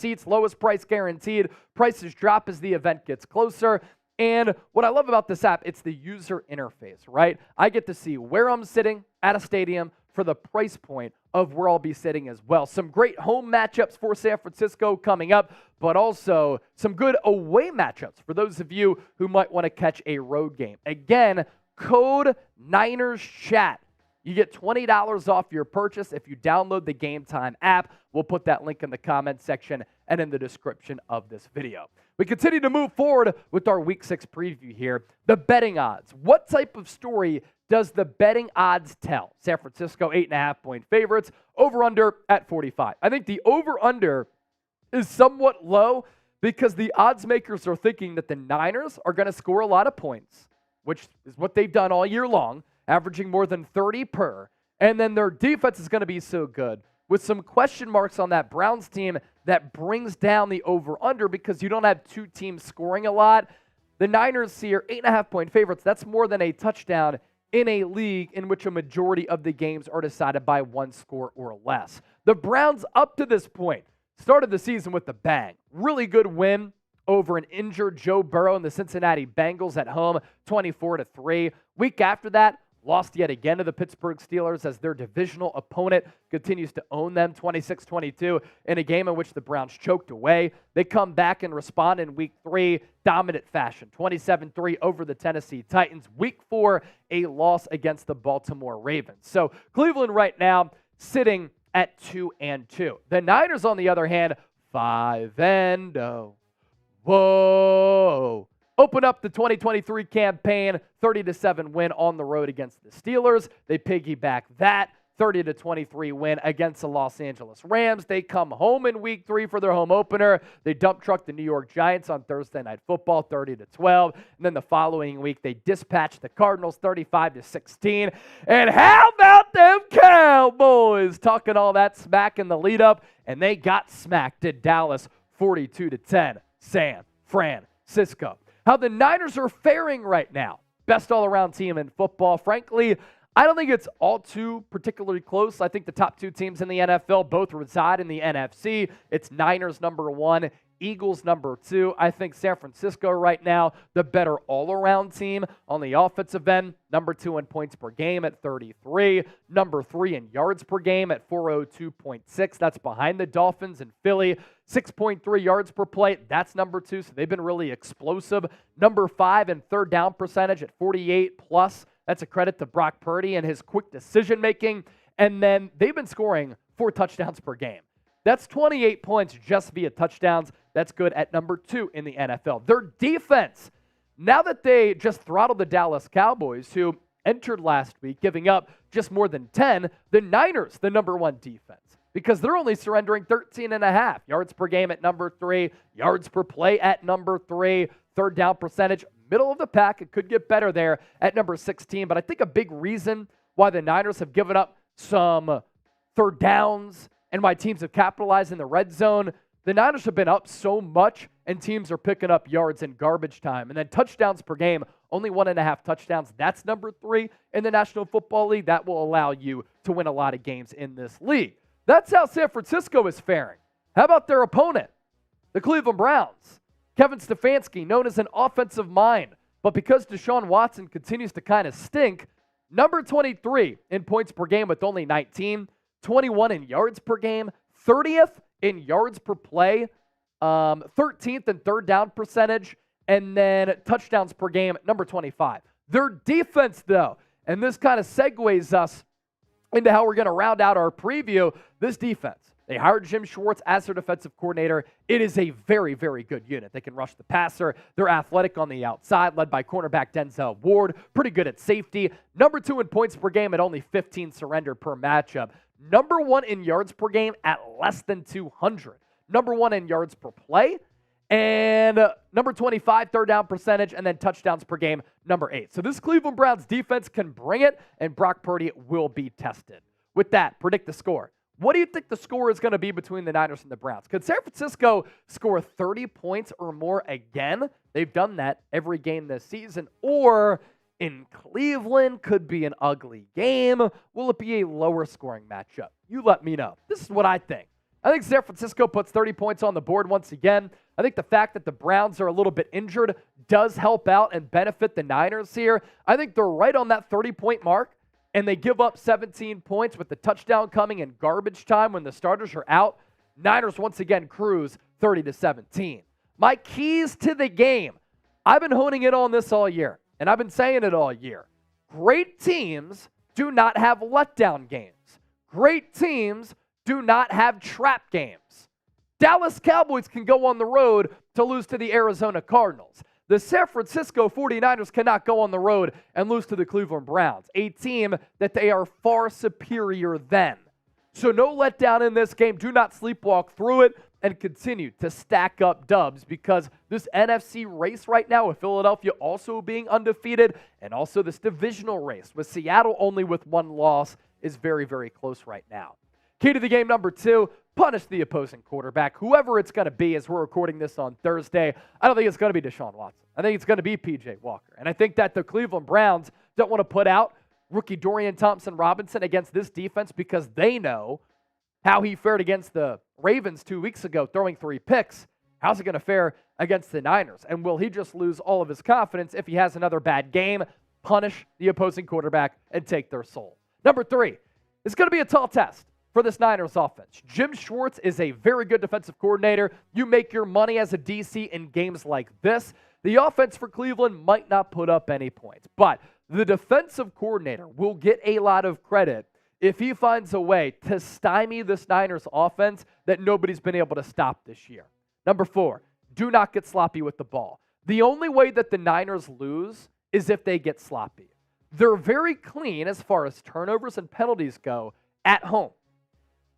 seats, lowest price guaranteed. Prices drop as the event gets closer. And what I love about this app, it's the user interface, right? I get to see where I'm sitting at a stadium for the price point of where I'll be sitting as well. Some great home matchups for San Francisco coming up, but also some good away matchups for those of you who might want to catch a road game. Again, code NinersChat. You get $20 off your purchase if you download the Gametime app. We'll put that link in the comment section and in the description of this video. We continue to move forward with our Week 6 preview here. The betting odds. What type of story does the betting odds tell? San Francisco, 8.5-point favorites. Over-under at 45. I think the over-under is somewhat low because the odds makers are thinking that the Niners are going to score a lot of points, which is what they've done all year long, averaging more than 30 per. And then their defense is going to be so good with some question marks on that Browns team that brings down the over-under because you don't have two teams scoring a lot. The Niners here, 8.5-point favorites. That's more than a touchdown in a league in which a majority of the games are decided by one score or less. The Browns, up to this point, started the season with a bang. Really good win over an injured Joe Burrow and the Cincinnati Bengals at home, 24-3. Week after that, lost yet again to the Pittsburgh Steelers as their divisional opponent continues to own them 26-22 in a game in which the Browns choked away. They come back and respond in Week 3, dominant fashion, 27-3 over the Tennessee Titans. Week 4, a loss against the Baltimore Ravens. So Cleveland right now sitting at 2-2. The Niners, on the other hand, 5-0. Whoa. Open up the 2023 campaign, 30-7 win on the road against the Steelers. They piggyback that 30-23 win against the Los Angeles Rams. They come home in Week 3 for their home opener. They dump truck the New York Giants on Thursday Night Football, 30-12. And then the following week, they dispatch the Cardinals, 35-16. And how about them Cowboys? Talking all that smack in the lead-up, and they got smacked at Dallas, 42-10. San Francisco. How the Niners are faring right now. Best all-around team in football. Frankly, I don't think it's all too particularly close. I think the top two teams in the NFL both reside in the NFC. It's Niners number 1, Eagles number 2. I think San Francisco right now, the better all-around team on the offensive end. Number 2 in points per game at 33. Number 3 in yards per game at 402.6. That's behind the Dolphins and Philly. 6.3 yards per play. That's number 2, so they've been really explosive. Number 5 in third down percentage at 48+. That's a credit to Brock Purdy and his quick decision-making. And then they've been scoring 4 touchdowns per game. That's 28 points just via touchdowns. That's good at number 2 in the NFL. Their defense, now that they just throttled the Dallas Cowboys, who entered last week giving up just more than 10, the Niners, the number 1 defense, because they're only surrendering 13.5 yards per game at number 3, yards per play at number 3, third down percentage, middle of the pack. It could get better there at number 16, but I think a big reason why the Niners have given up some third downs and why teams have capitalized in the red zone, the Niners have been up so much and teams are picking up yards in garbage time. And then touchdowns per game, only 1.5 touchdowns. That's number 3 in the National Football League. That will allow you to win a lot of games in this league. That's how San Francisco is faring. How about their opponent, the Cleveland Browns? Kevin Stefanski, known as an offensive mind, but because Deshaun Watson continues to kind of stink, number 23 in points per game with only 19, 21 in yards per game, 30th in yards per play, 13th in third down percentage, and then touchdowns per game, number 25. Their defense, though, and this kind of segues us into how we're going to round out our preview, this defense. They hired Jim Schwartz as their defensive coordinator. It is a very, very good unit. They can rush the passer. They're athletic on the outside, led by cornerback Denzel Ward. Pretty good at safety. Number 2 in points per game at only 15 surrendered per matchup. Number 1 in yards per game at less than 200. Number 1 in yards per play. And number 25, third down percentage, and then touchdowns per game, number 8. So this Cleveland Browns defense can bring it, and Brock Purdy will be tested. With that, predict the score. What do you think the score is going to be between the Niners and the Browns? Could San Francisco score 30 points or more again? They've done that every game this season. Or in Cleveland, could be an ugly game. Will it be a lower scoring matchup? You let me know. This is what I think. I think San Francisco puts 30 points on the board once again. I think the fact that the Browns are a little bit injured does help out and benefit the Niners here. I think they're right on that 30-point mark, and they give up 17 points with the touchdown coming in garbage time when the starters are out. Niners once again cruise 30-17. My keys to the game. I've been honing in on this all year, and I've been saying it all year. Great teams do not have letdown games. Great teams do not have trap games. Dallas Cowboys can go on the road to lose to the Arizona Cardinals. The San Francisco 49ers cannot go on the road and lose to the Cleveland Browns, a team that they are far superior than. So no letdown in this game. Do not sleepwalk through it and continue to stack up dubs, because this NFC race right now with Philadelphia also being undefeated, and also this divisional race with Seattle only with 1 loss is very, very close right now. Key to the game number 2, punish the opposing quarterback, whoever it's going to be as we're recording this on Thursday. I don't think it's going to be Deshaun Watson. I think it's going to be P.J. Walker. And I think that the Cleveland Browns don't want to put out rookie Dorian Thompson-Robinson against this defense because they know how he fared against the Ravens 2 weeks ago, throwing 3 picks. How's it going to fare against the Niners? And will he just lose all of his confidence if he has another bad game? Punish the opposing quarterback and take their soul. Number 3, it's going to be a tall test for this Niners offense. Jim Schwartz is a very good defensive coordinator. You make your money as a DC in games like this. The offense for Cleveland might not put up any points, but the defensive coordinator will get a lot of credit if he finds a way to stymie this Niners offense that nobody's been able to stop this year. Number 4, do not get sloppy with the ball. The only way that the Niners lose is if they get sloppy. They're very clean as far as turnovers and penalties go at home.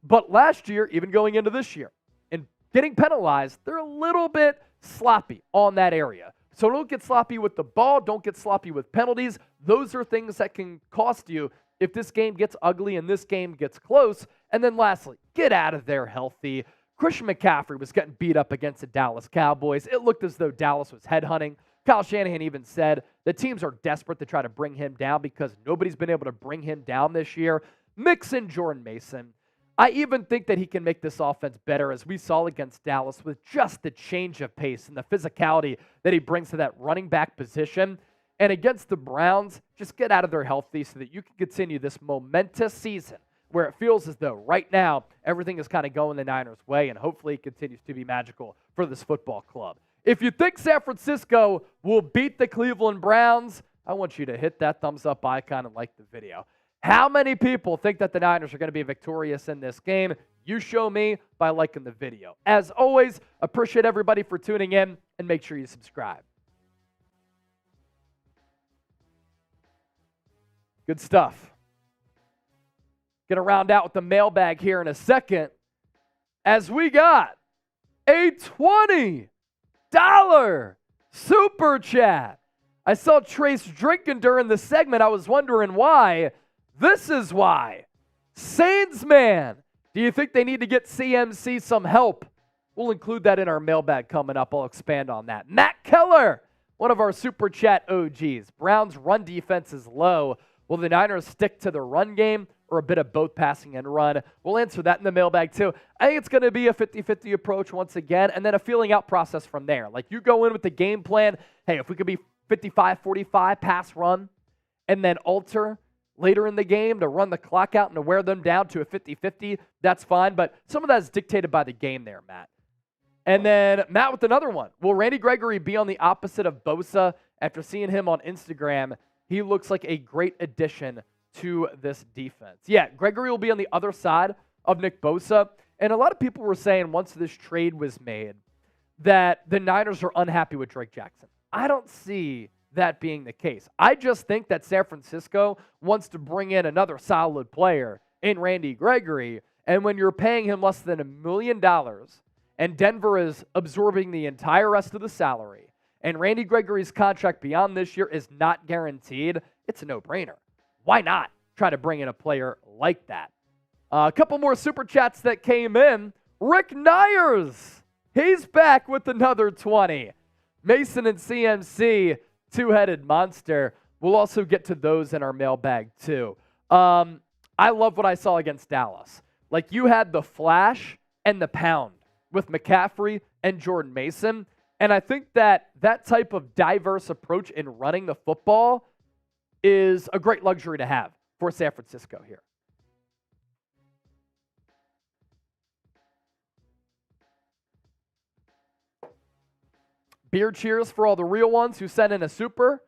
But last year, even going into this year, and getting penalized, they're a little bit sloppy on that area. So don't get sloppy with the ball. Don't get sloppy with penalties. Those are things that can cost you if this game gets ugly and this game gets close. And then lastly, get out of there healthy. Christian McCaffrey was getting beat up against the Dallas Cowboys. It looked as though Dallas was headhunting. Kyle Shanahan even said the teams are desperate to try to bring him down because nobody's been able to bring him down this year. Mix in Jordan Mason. I even think that he can make this offense better, as we saw against Dallas, with just the change of pace and the physicality that he brings to that running back position. And against the Browns, just get out of there healthy so that you can continue this momentous season where it feels as though right now everything is kind of going the Niners' way, and hopefully it continues to be magical for this football club. If you think San Francisco will beat the Cleveland Browns, I want you to hit that thumbs up icon and like the video. How many people think that the Niners are going to be victorious in this game? You show me by liking the video. As always, appreciate everybody for tuning in, and make sure you subscribe. Good stuff. Gonna round out with the mailbag here in a second, as we got a $20 super chat. I saw Trace drinking during the segment. I was wondering why. This is why. Saintsman, do you think they need to get CMC some help? We'll include that in our mailbag coming up. I'll expand on that. Matt Keller, one of our super chat OGs. Browns' run defense is low. Will the Niners stick to the run game or a bit of both passing and run? We'll answer that in the mailbag too. I think it's going to be a 50-50 approach once again, and then a feeling out process from there. Like, you go in with the game plan, hey, if we could be 55-45 pass run, and then alter later in the game to run the clock out and to wear them down to a 50-50, that's fine. But some of that is dictated by the game there, Matt. And then Matt with another one. Will Randy Gregory be on the opposite of Bosa? After seeing him on Instagram, he looks like a great addition to this defense. Yeah, Gregory will be on the other side of Nick Bosa. And a lot of people were saying once this trade was made that the Niners are unhappy with Drake Jackson. I don't see that being the case. I just think that San Francisco wants to bring in another solid player in Randy Gregory, and when you're paying him less than $1 million and Denver is absorbing the entire rest of the salary, and Randy Gregory's contract beyond this year is not guaranteed, it's a no-brainer. Why not try to bring in a player like that? A couple more super chats that came in. Rick Nyers, he's back with another 20. Mason and CMC, two-headed monster. We'll also get to those in our mailbag too. I love what I saw against Dallas. Like, you had the flash and the pound with McCaffrey and Jordan Mason. And I think that that type of diverse approach in running the football is a great luxury to have for San Francisco here. Beer cheers for all the real ones who sent in a super.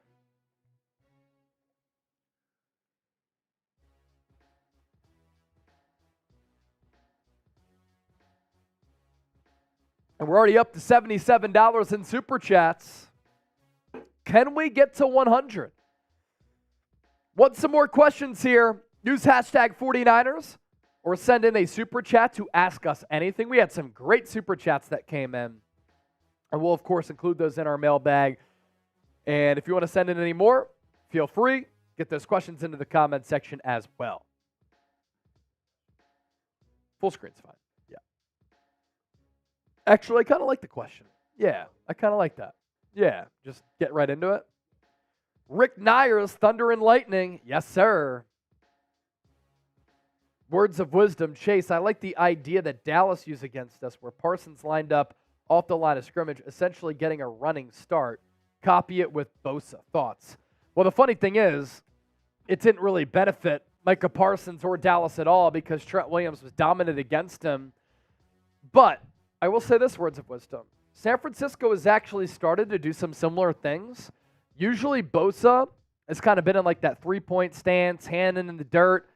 And we're already up to $77 in super chats. Can we get to 100? Want some more questions here? Use hashtag 49ers or send in a super chat to ask us anything. We had some great super chats that came in. And we'll, of course, include those in our mailbag. And if you want to send in any more, feel free. Get those questions into the comment section as well. Full screen's fine. Yeah. Actually, I kind of like the question. Yeah, I kind of like that. Yeah, just get right into it. Rick Nyers, Thunder and Lightning. Yes, sir. Words of wisdom. Chase, I like the idea that Dallas used against us where Parsons lined up off the line of scrimmage, essentially getting a running start. Copy it with Bosa. Thoughts? Well, the funny thing is, it didn't really benefit Micah Parsons or Dallas at all because Trent Williams was dominant against him. But I will say this, words of wisdom. San Francisco has actually started to do some similar things. Usually Bosa has kind of been in like that three-point stance, hand in the dirt.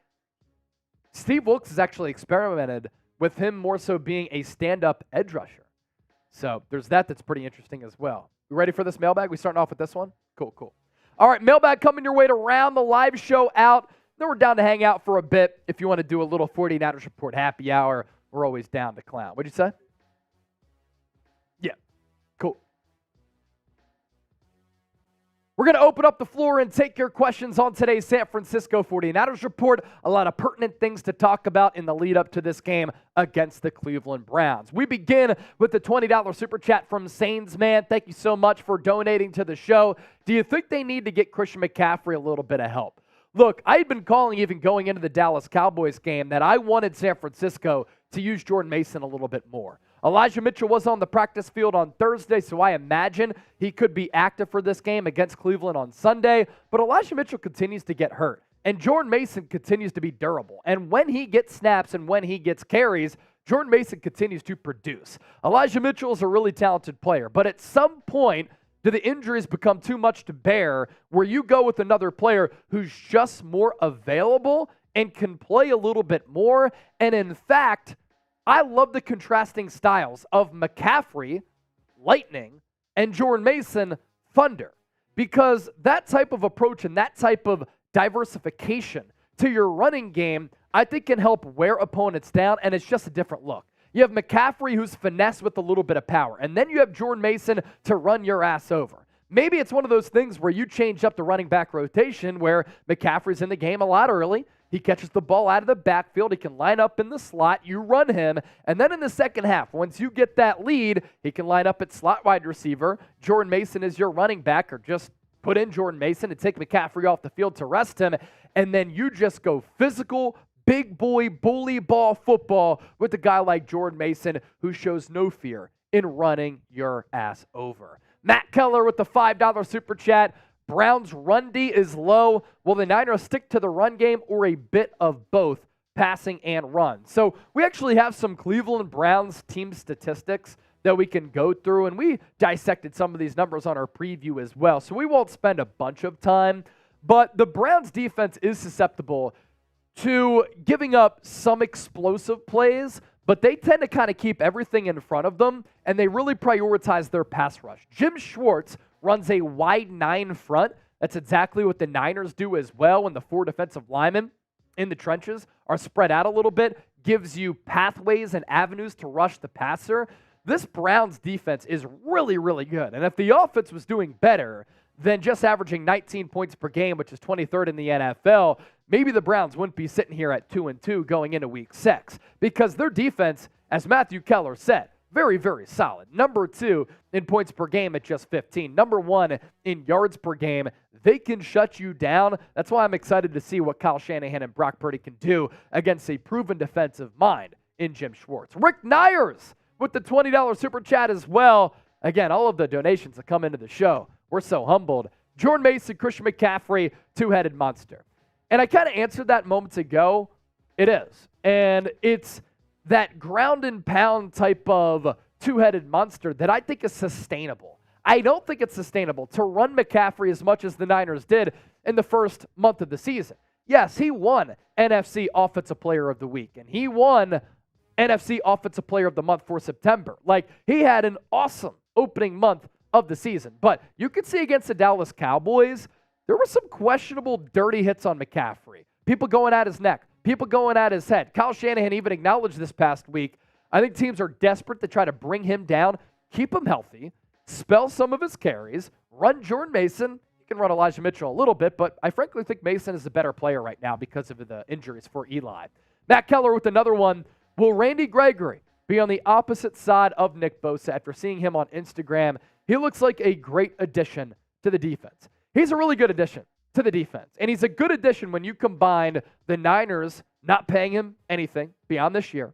Steve Wilkes has actually experimented with him more so being a stand-up edge rusher. So there's that's pretty interesting as well. You ready for this mailbag? We starting off with this one? Cool. All right, mailbag coming your way to round the live show out. Then we're down to hang out for a bit. If you want to do a little 49ers Report happy hour, we're always down to clown. What'd you say? Yeah, cool. We're going to open up the floor and take your questions on today's San Francisco 49ers Report. A lot of pertinent things to talk about in the lead up to this game against the Cleveland Browns. We begin with the $20 super chat from Sainsman. Thank you so much for donating to the show. Do you think they need to get Christian McCaffrey a little bit of help? Look, I had been calling even going into the Dallas Cowboys game that I wanted San Francisco to use Jordan Mason a little bit more. Elijah Mitchell was on the practice field on Thursday, so I imagine he could be active for this game against Cleveland on Sunday. But Elijah Mitchell continues to get hurt, and Jordan Mason continues to be durable. And when he gets snaps and when he gets carries, Jordan Mason continues to produce. Elijah Mitchell is a really talented player, but at some point, do the injuries become too much to bear where you go with another player who's just more available and can play a little bit more? And in fact, I love the contrasting styles of McCaffrey, Lightning, and Jordan Mason, Thunder, because that type of approach and that type of diversification to your running game, I think can help wear opponents down, and it's just a different look. You have McCaffrey who's finesse with a little bit of power, and then you have Jordan Mason to run your ass over. Maybe it's one of those things where you change up the running back rotation where McCaffrey's in the game a lot early. He catches the ball out of the backfield. He can line up in the slot. You run him. And then in the second half, once you get that lead, he can line up at slot wide receiver. Jordan Mason is your running back, or just put in Jordan Mason and take McCaffrey off the field to rest him. And then you just go physical, big boy, bully ball football with a guy like Jordan Mason who shows no fear in running your ass over. Matt Keller with the $5 super chat. Browns' run D is low. Will the Niners stick to the run game or a bit of both, passing and run? So we actually have some Cleveland Browns team statistics that we can go through, and we dissected some of these numbers on our preview as well. So we won't spend a bunch of time, but the Browns' defense is susceptible to giving up some explosive plays, but they tend to kind of keep everything in front of them, and they really prioritize their pass rush. Jim Schwartz runs a wide 9 front. That's exactly what the Niners do as well, when the 4 defensive linemen in the trenches are spread out a little bit, gives you pathways and avenues to rush the passer. This Browns defense is really, really good. And if the offense was doing better than just averaging 19 points per game, which is 23rd in the NFL, maybe the Browns wouldn't be sitting here at 2-2 going into week 6, because their defense, as Matthew Keller said, very, very solid. Number 2 in points per game at just 15. Number 1 in yards per game. They can shut you down. That's why I'm excited to see what Kyle Shanahan and Brock Purdy can do against a proven defensive mind in Jim Schwartz. Rick Nyers with the $20 super chat as well. Again, all of the donations that come into the show, we're so humbled. Jordan Mason, Christian McCaffrey, two-headed monster. And I kind of answered that moments ago. It is. And it's that ground and pound type of two-headed monster that I think is sustainable. I don't think it's sustainable to run McCaffrey as much as the Niners did in the first month of the season. Yes, he won NFC Offensive Player of the Week, and he won NFC Offensive Player of the Month for September. Like, he had an awesome opening month of the season. But you could see against the Dallas Cowboys, there were some questionable dirty hits on McCaffrey. People going at his neck. People going at his head. Kyle Shanahan even acknowledged this past week. I think teams are desperate to try to bring him down, keep him healthy, spell some of his carries, run Jordan Mason. You can run Elijah Mitchell a little bit, but I frankly think Mason is a better player right now because of the injuries for Eli. Matt Keller with another one. Will Randy Gregory be on the opposite side of Nick Bosa? After seeing him on Instagram, he looks like a great addition to the defense. He's a really good addition to the defense, and he's a good addition when you combine the Niners not paying him anything beyond this year,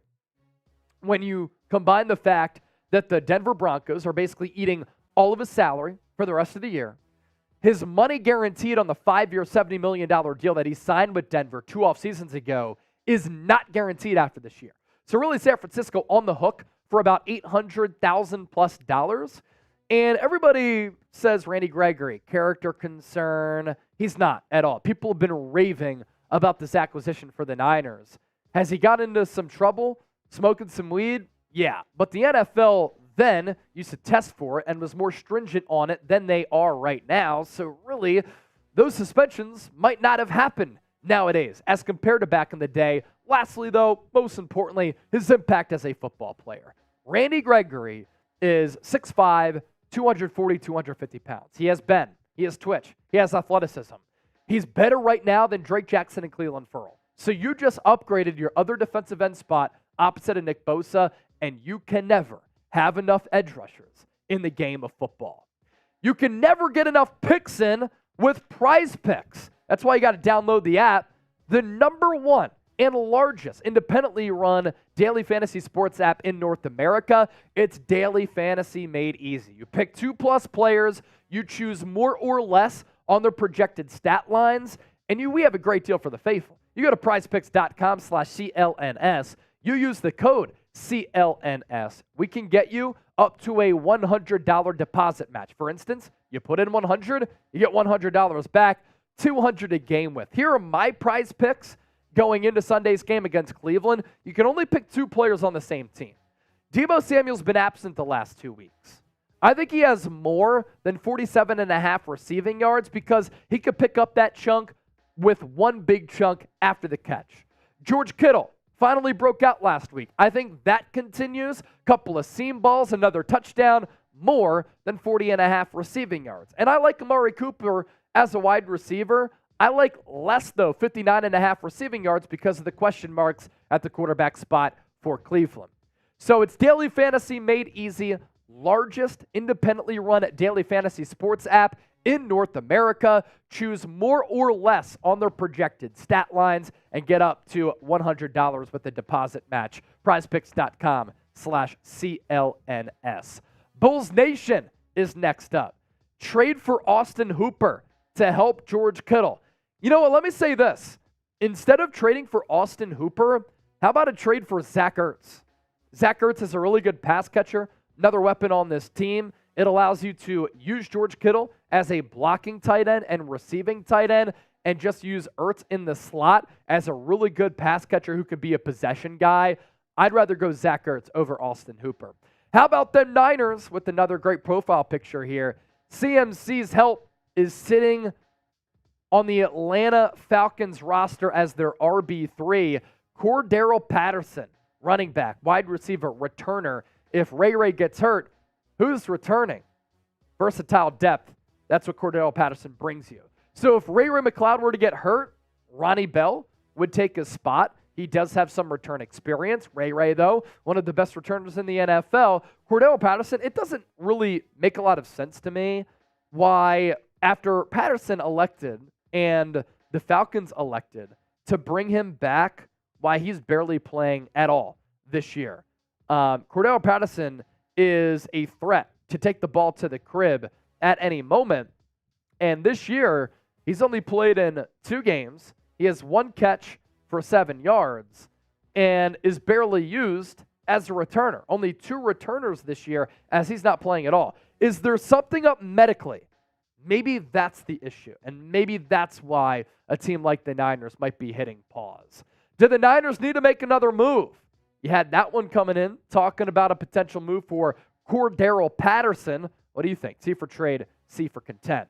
when you combine the fact that the Denver Broncos are basically eating all of his salary for the rest of the year, his money guaranteed on the 5-year, $70 million deal that he signed with Denver 2 off seasons ago is not guaranteed after this year. So really San Francisco on the hook for about $800,000 plus. And everybody says Randy Gregory, character concern. He's not at all. People have been raving about this acquisition for the Niners. Has he got into some trouble, smoking some weed? Yeah, but the NFL then used to test for it and was more stringent on it than they are right now. So really, those suspensions might not have happened nowadays as compared to back in the day. Lastly, though, most importantly, his impact as a football player. Randy Gregory is 6'5", 240, 250 pounds. He has bend. He has twitch. He has athleticism. He's better right now than Drake Jackson and Cleveland Ferrell. So you just upgraded your other defensive end spot opposite of Nick Bosa, and you can never have enough edge rushers in the game of football. You can never get enough picks in with Prizepicks. That's why you got to download the app. The #1 and largest independently run daily fantasy sports app in North America. It's daily fantasy made easy. You pick 2+ players, you choose more or less on their projected stat lines, and we have a great deal for the faithful. You go to prizepicks.com/CLNS. You use the code CLNS. We can get you up to a $100 deposit match. For instance, you put in $100, you get $100 back, $200 a game with. Here are my prize picks going into Sunday's game against Cleveland. You can only pick 2 players on the same team. Deebo Samuel's been absent the last 2 weeks. I think he has more than 47.5 receiving yards because he could pick up that chunk with one big chunk after the catch. George Kittle finally broke out last week. I think that continues. Couple of seam balls, another touchdown, more than 40.5 receiving yards. And I like Amari Cooper as a wide receiver. I like less, though, 59.5 receiving yards because of the question marks at the quarterback spot for Cleveland. So it's daily fantasy made easy, largest independently run daily fantasy sports app in North America. Choose more or less on their projected stat lines and get up to $100 with a deposit match. Prizepicks.com/CLNS. Bulls Nation is next up. Trade for Austin Hooper to help George Kittle. You know what? Let me say this. Instead of trading for Austin Hooper, how about a trade for Zach Ertz? Zach Ertz is a really good pass catcher, another weapon on this team. It allows you to use George Kittle as a blocking tight end and receiving tight end and just use Ertz in the slot as a really good pass catcher who could be a possession guy. I'd rather go Zach Ertz over Austin Hooper. How about them Niners with another great profile picture here? CMC's help is sitting on the Atlanta Falcons roster as their RB3. Cordero Patterson, running back, wide receiver, returner. If Ray gets hurt, who's returning? Versatile depth. That's what Cordero Patterson brings you. So if Ray McCloud were to get hurt, Ronnie Bell would take his spot. He does have some return experience. Ray, though, one of the best returners in the NFL. Cordero Patterson, it doesn't really make a lot of sense to me why, after Patterson elected and the Falcons elected to bring him back, why he's barely playing at all this year. Cordero Patterson is a threat to take the ball to the crib at any moment. And this year, he's only played in 2 games. He has 1 catch for 7 yards and is barely used as a returner. Only 2 returners this year as he's not playing at all. Is there something up medically? Maybe that's the issue. And maybe that's why a team like the Niners might be hitting pause. Do the Niners need to make another move? You had that one coming in, talking about a potential move for Cordero Patterson. What do you think? C for trade, C for content.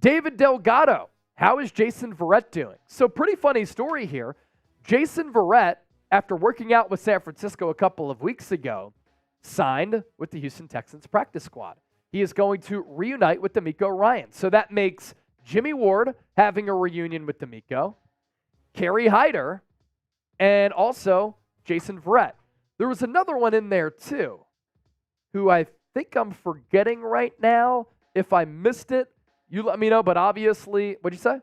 David Delgado, how is Jason Verrett doing? So pretty funny story here. Jason Verrett, after working out with San Francisco a couple of weeks ago, signed with the Houston Texans practice squad. He is going to reunite with D'Amico Ryans. So that makes Jimmy Ward having a reunion with D'Amico, Kerry Hyder, and also Jason Verrett. There was another one in there too, who I think I'm forgetting right now. If I missed it, you let me know. But obviously, what'd you say?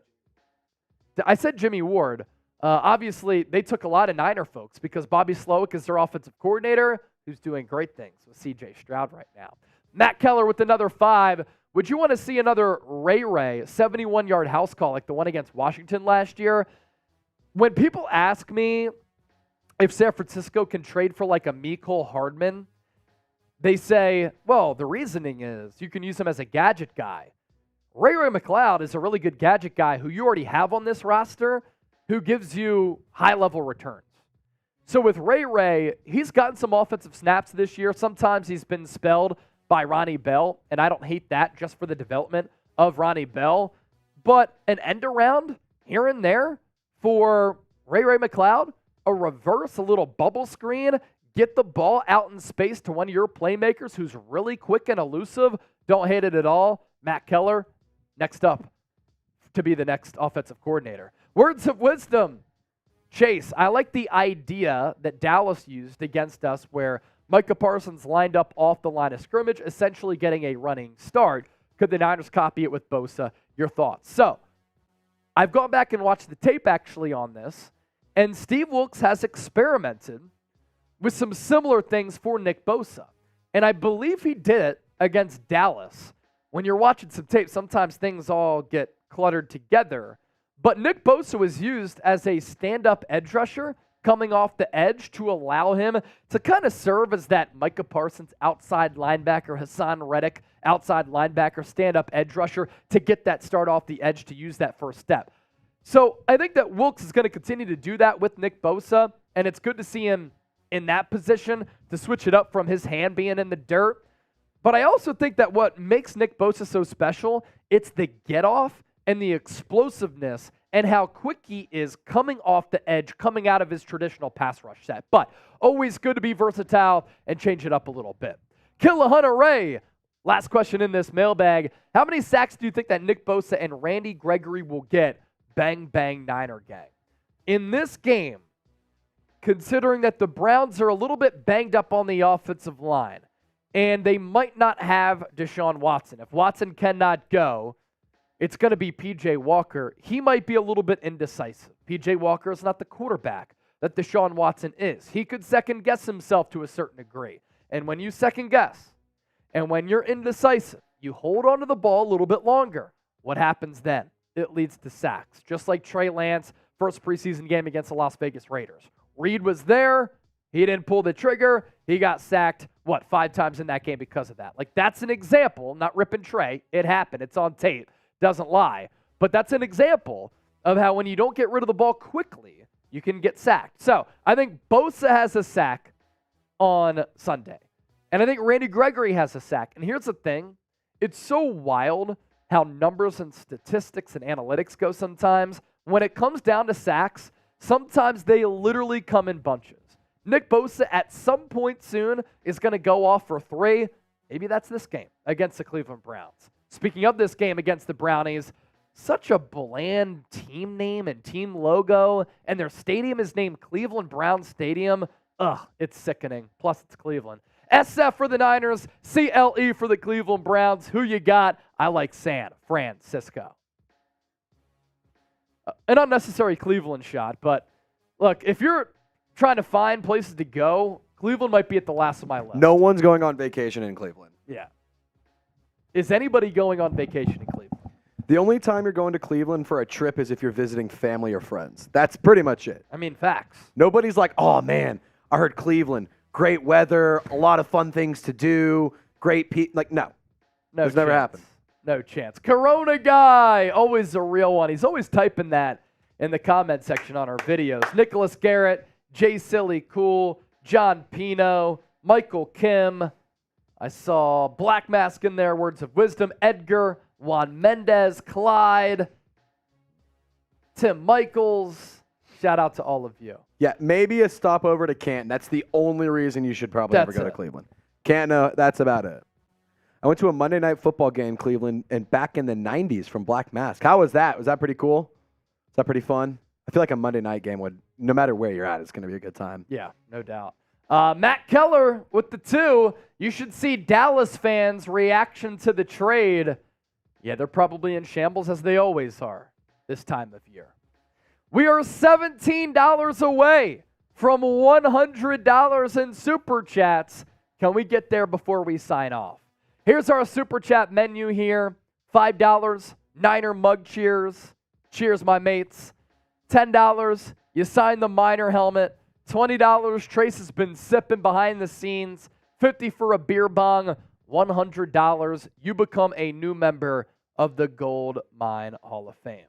I said Jimmy Ward. Obviously, they took a lot of Niner folks because Bobby Slowick is their offensive coordinator, who's doing great things with C.J. Stroud right now. Matt Keller with another 5. Would you want to see another Ray 71-yard house call like the one against Washington last year? When people ask me if San Francisco can trade for like a Mecole Hardman, they say, well, the reasoning is you can use him as a gadget guy. Ray McCloud is a really good gadget guy who you already have on this roster who gives you high-level returns. So with Ray, he's gotten some offensive snaps this year. Sometimes he's been spelled by Ronnie Bell, and I don't hate that just for the development of Ronnie Bell. But an end around here and there for Ray McCloud, a reverse, a little bubble screen, get the ball out in space to one of your playmakers who's really quick and elusive. Don't hate it at all. Matt Keller, next up to be the next offensive coordinator. Words of wisdom. Chase, I like the idea that Dallas used against us where Micah Parsons lined up off the line of scrimmage, essentially getting a running start. Could the Niners copy it with Bosa? Your thoughts? So, I've gone back and watched the tape actually on this, and Steve Wilks has experimented with some similar things for Nick Bosa. And I believe he did it against Dallas. When you're watching some tape, sometimes things all get cluttered together. But Nick Bosa was used as a stand-up edge rusher coming off the edge to allow him to kind of serve as that Micah Parsons outside linebacker, Hassan Reddick outside linebacker, stand-up edge rusher to get that start off the edge to use that first step. So I think that Wilks is going to continue to do that with Nick Bosa, and it's good to see him in that position to switch it up from his hand being in the dirt. But I also think that what makes Nick Bosa so special, it's the get-off and the explosiveness and how quick he is coming off the edge, coming out of his traditional pass rush set. But always good to be versatile and change it up a little bit. Killahunter Ray, last question in this mailbag. How many sacks do you think that Nick Bosa and Randy Gregory will get? Bang, bang, Niner gang. In this game, considering that the Browns are a little bit banged up on the offensive line, and they might not have Deshaun Watson. If Watson cannot go, it's going to be P.J. Walker. He might be a little bit indecisive. P.J. Walker is not the quarterback that Deshaun Watson is. He could second-guess himself to a certain degree. And when you second-guess, and when you're indecisive, you hold on to the ball a little bit longer. What happens then? It leads to sacks, just like Trey Lance, first preseason game against the Las Vegas Raiders. Reed was there. He didn't pull the trigger. He got sacked, 5 times in that game because of that. Like, that's an example, not ripping Trey. It happened. It's on tape. Doesn't lie. But that's an example of how when you don't get rid of the ball quickly, you can get sacked. So I think Bosa has a sack on Sunday. And I think Randy Gregory has a sack. And here's the thing. It's so wild how numbers and statistics and analytics go sometimes. When it comes down to sacks, sometimes they literally come in bunches. Nick Bosa at some point soon is going to go off for 3. Maybe that's this game against the Cleveland Browns. Speaking of this game against the Brownies, such a bland team name and team logo, and their stadium is named Cleveland Browns Stadium. Ugh, it's sickening. Plus, it's Cleveland. SF for the Niners, CLE for the Cleveland Browns. Who you got? I like San Francisco. An unnecessary Cleveland shot, but look, if you're trying to find places to go, Cleveland might be at the last of my list. No one's going on vacation in Cleveland. Yeah. Is anybody going on vacation in Cleveland? The only time you're going to Cleveland for a trip is if you're visiting family or friends. That's pretty much it. I mean, facts. Nobody's like, oh, man, I heard Cleveland. Great weather, a lot of fun things to do, great people. Like, no. It's never happened. No chance. Corona guy, always a real one. He's always typing that in the comment section on our videos. Nicholas Garrett, Jay Silly Cool, John Pino, Michael Kim. I saw Black Mask in there, Words of Wisdom, Edgar, Juan Mendez, Clyde, Tim Michaels. Shout out to all of you. Yeah, maybe a stopover to Canton. That's the only reason you should probably ever go to Cleveland. Canton, that's about it. I went to a Monday Night Football game in Cleveland and back in the 90s from Black Mask. How was that? Was that pretty cool? Was that pretty fun? I feel like a Monday night game would, no matter where you're at, it's going to be a good time. Yeah, no doubt. Matt Keller with the 2. You should see Dallas fans' reaction to the trade. Yeah, they're probably in shambles as they always are this time of year. We are $17 away from $100 in Super Chats. Can we get there before we sign off? Here's our Super Chat menu here. $5, Niner mug cheers. Cheers, my mates. $10, you sign the Miner helmet. $20, Trace has been sipping behind the scenes. $50 for a beer bong. $100, you become a new member of the Gold Mine Hall of Fame.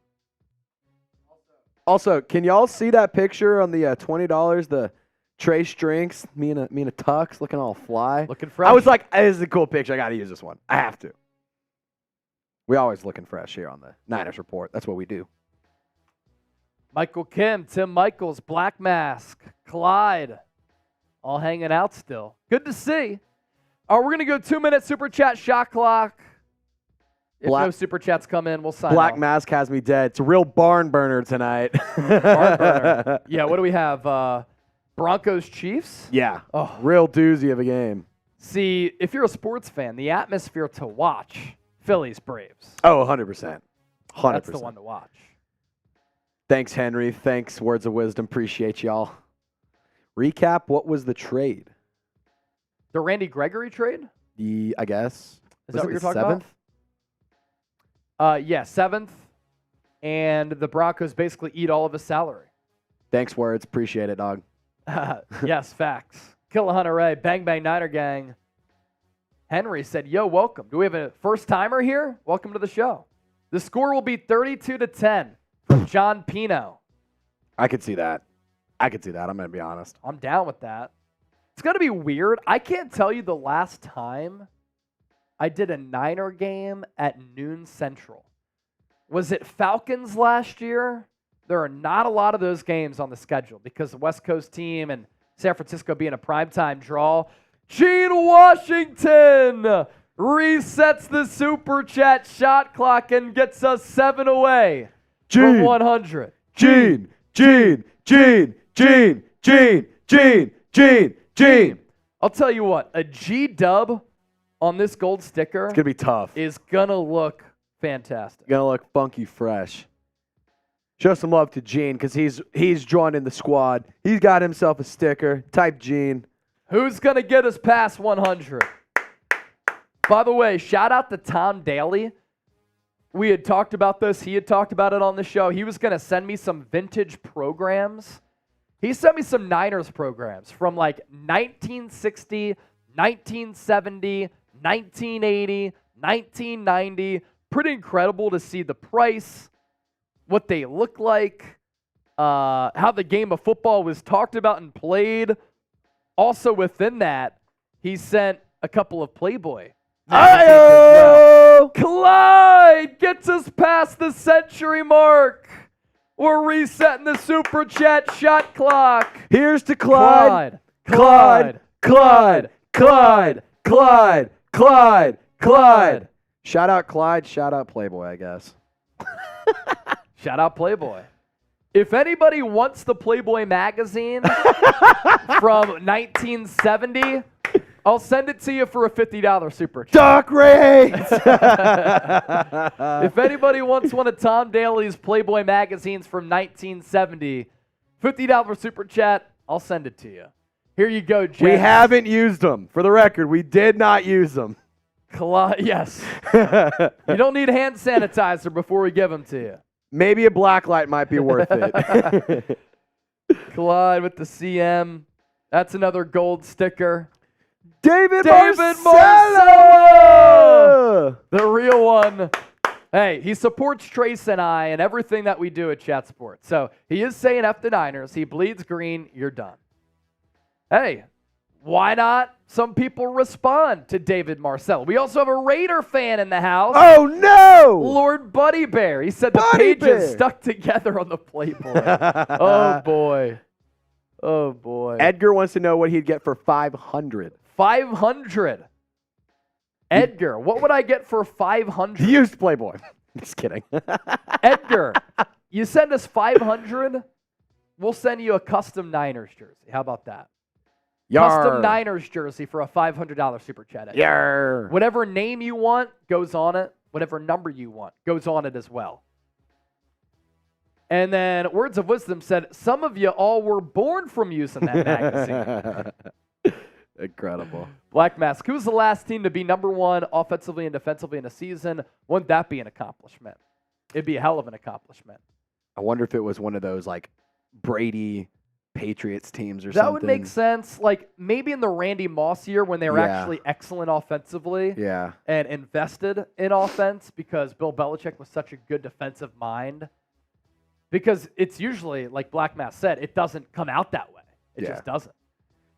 Also, can y'all see that picture on the $20? The Trace drinks, me and a tux, looking all fly. Looking fresh. I was like, this is a cool picture. I got to use this one. I have to. We always looking fresh here on the Niners Report. That's what we do. Michael Kim, Tim Michaels, Black Mask, Clyde, all hanging out still. Good to see. All right, we're going to go 2-minute Super Chat shot clock. If no Super Chats come in, we'll sign Black off. Mask has me dead. It's a real barn burner tonight. Barn burner. Yeah, what do we have? Broncos Chiefs? Yeah. Oh, real doozy of a game. See, if you're a sports fan, the atmosphere to watch, Phillies Braves. Oh, 100%. 100%. That's the one to watch. Thanks, Henry. Thanks, Words of Wisdom. Appreciate y'all. Recap, what was the trade? The Randy Gregory trade? I guess. Is that what you're talking about? 7th. And the Broncos basically eat all of his salary. Thanks, Words. Appreciate it, dog. Yes, facts. Kill Ray, Bang Bang Niner Gang. Henry said, yo, welcome. Do we have a first-timer here? Welcome to the show. The score will be 32-10 from John Pino. I could see that. I'm going to be honest. I'm down with that. It's going to be weird. I can't tell you the last time I did a Niner game at noon Central. Was it Falcons last year? There are not a lot of those games on the schedule because the West Coast team and San Francisco being a primetime draw. Gene Washington resets the Super Chat shot clock and gets us 7 away from 100. Gene. I'll tell you what, a G-dub on this gold sticker It's going to be tough. is going to look fantastic. Going to look funky fresh. Show some love to Gene because he's joined in the squad. He's got himself a sticker. Type Gene. Who's going to get us past 100? By the way, shout out to Tom Daly. We had talked about this. He had talked about it on the show. He was going to send me some vintage programs. He sent me some Niners programs from like 1960, 1970, 1980, 1990. Pretty incredible to see the price, what they look like, how the game of football was talked about and played. Also within that, he sent a couple of Playboy magazines as well. Clyde gets us past the century mark. We're resetting the Super Chat shot clock. Here's to Clyde. Clyde. Shout out Clyde. Shout out Playboy, I guess. Shout out Playboy. If anybody wants the Playboy magazine from 1970, I'll send it to you for a $50 Super Chat. Duck race! If anybody wants one of Tom Daly's Playboy magazines from 1970, $50 Super Chat, I'll send it to you. Here you go, Jen. We haven't used them. For the record, we did not use them. Yes. You don't need hand sanitizer before we give them to you. Maybe a black light might be worth it. Clyde with the CM. That's another gold sticker. David Marcelo! The real one. Hey, he supports Trace and I and everything that we do at Chat Sports. So he is saying F the Niners. He bleeds green. You're done. Hey, why not? Some people respond to David Marcel. We also have a Raider fan in the house. Oh, no! Lord Buddy Bear. He said the pages stuck together on the Playboy. Oh, boy. Oh, boy. Edgar wants to know what he'd get for 500. 500. Edgar, what would I get for 500? Used Playboy. Just kidding. Edgar, you send us 500, we'll send you a custom Niners jersey. How about that? Custom Niners jersey for a $500 super chat. Yar. Whatever name you want goes on it. Whatever number you want goes on it as well. And then Words of Wisdom said, some of you all were born from using that magazine. Incredible. Black Mask, who's the last team to be number one offensively and defensively in a season? Wouldn't that be an accomplishment? It'd be a hell of an accomplishment. I wonder if it was one of those like Brady Patriots teams or that something. Would make sense. Like maybe in the Randy Moss year when they were actually excellent offensively and invested in offense because Bill Belichick was such a good defensive mind. Because it's usually, like Black Mask said, it doesn't come out that way. It just doesn't.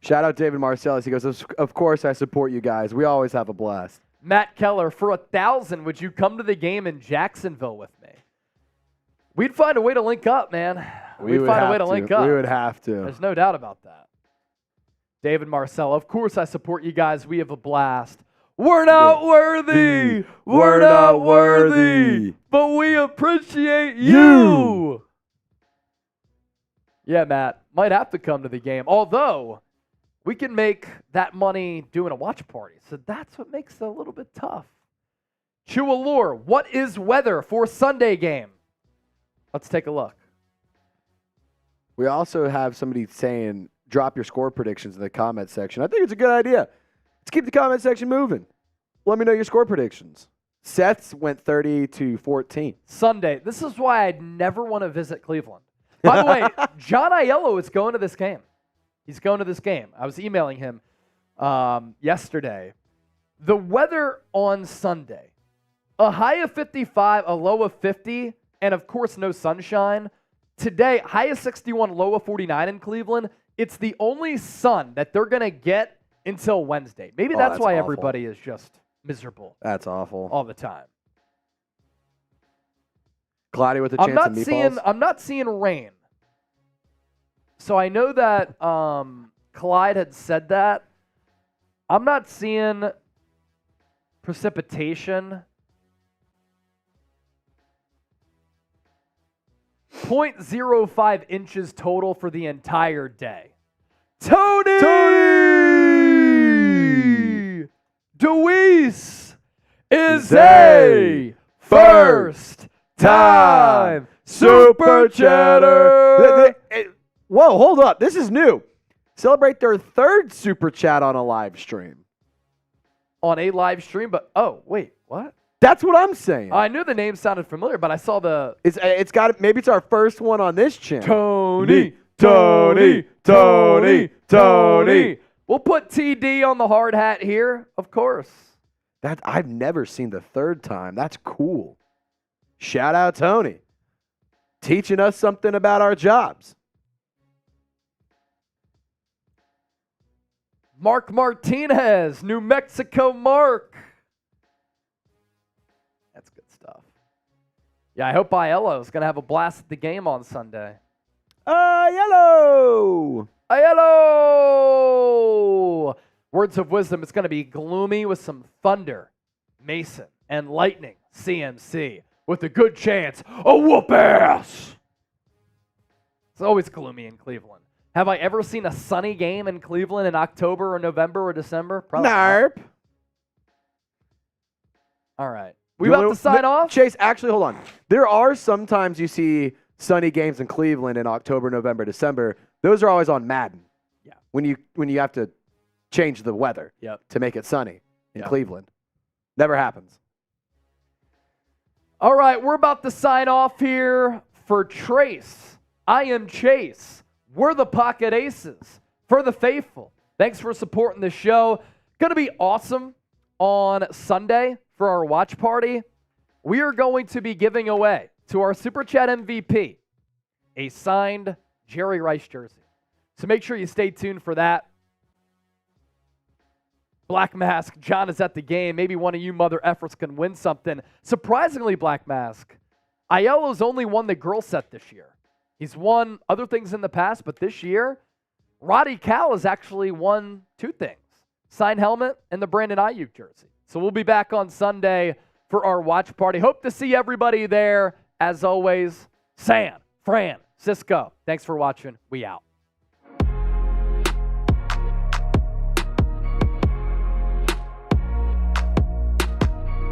Shout out David Marcellus. He goes, of course I support you guys. We always have a blast. Matt Keller, for 1,000, would you come to the game in Jacksonville with me? We'd find a way to link up, man. We'd find a way to link up. We would have to. There's no doubt about that. David Marcel, of course I support you guys. We have a blast. We're not worthy. We're not worthy. But we appreciate you. Yeah, Matt. Might have to come to the game. Although, we can make that money doing a watch party. So that's what makes it a little bit tough. Chewalure, what is weather for Sunday game? Let's take a look. We also have somebody saying, drop your score predictions in the comment section. I think it's a good idea. Let's keep the comment section moving. Let me know your score predictions. Seth's went 30-14. Sunday. This is why I'd never want to visit Cleveland. By the way, John Aiello is going to this game. He's going to this game. I was emailing him yesterday. The weather on Sunday, a high of 55, a low of 50, and of course no sunshine. Today, high of 61, low of 49 in Cleveland. It's the only sun that they're going to get until Wednesday. Maybe that's why awful. Everybody is just miserable. That's awful. All the time. Cloudy with a chance of meatballs. I'm not seeing rain. So I know that Clyde had said that. I'm not seeing precipitation. 0.05 inches total for the entire day. Tony DeWeese is a first time super chatter. Whoa, hold up. This is new. Celebrate their third super chat on a live stream. On a live stream, but wait, what? That's what I'm saying. I knew the name sounded familiar, but I saw the. It's got maybe it's our first one on this channel. Tony. We'll put TD on the hard hat here, of course. That I've never seen the third time. That's cool. Shout out Tony. Teaching us something about our jobs. Mark Martinez, New Mexico Mark. That's good stuff. Yeah, I hope Aiello is going to have a blast at the game on Sunday. Aiello! Words of Wisdom, it's going to be gloomy with some thunder, Mason, and lightning, CMC, with a good chance of whoop ass. It's always gloomy in Cleveland. Have I ever seen a sunny game in Cleveland in October or November or December? Probably Narp. not. All right. We about to sign off? Chase, actually, hold on. There are sometimes you see sunny games in Cleveland in October, November, December. Those are always on Madden. Yeah. When you have to change the weather to make it sunny in Cleveland. Never happens. All right, we're about to sign off here for Trace. I am Chase. We're the Pocket Aces for the faithful. Thanks for supporting the show. Going to be awesome on Sunday for our watch party. We are going to be giving away to our Super Chat MVP a signed Jerry Rice jersey. So make sure you stay tuned for that. Black Mask, John is at the game. Maybe one of you mother efforts can win something. Surprisingly, Black Mask, Aiello's only won the girl set this year. He's won other things in the past, but this year, Roddy Cal has actually won two things. Signed helmet and the Brandon Ayuk jersey. So we'll be back on Sunday for our watch party. Hope to see everybody there. As always, San Francisco. Thanks for watching. We out.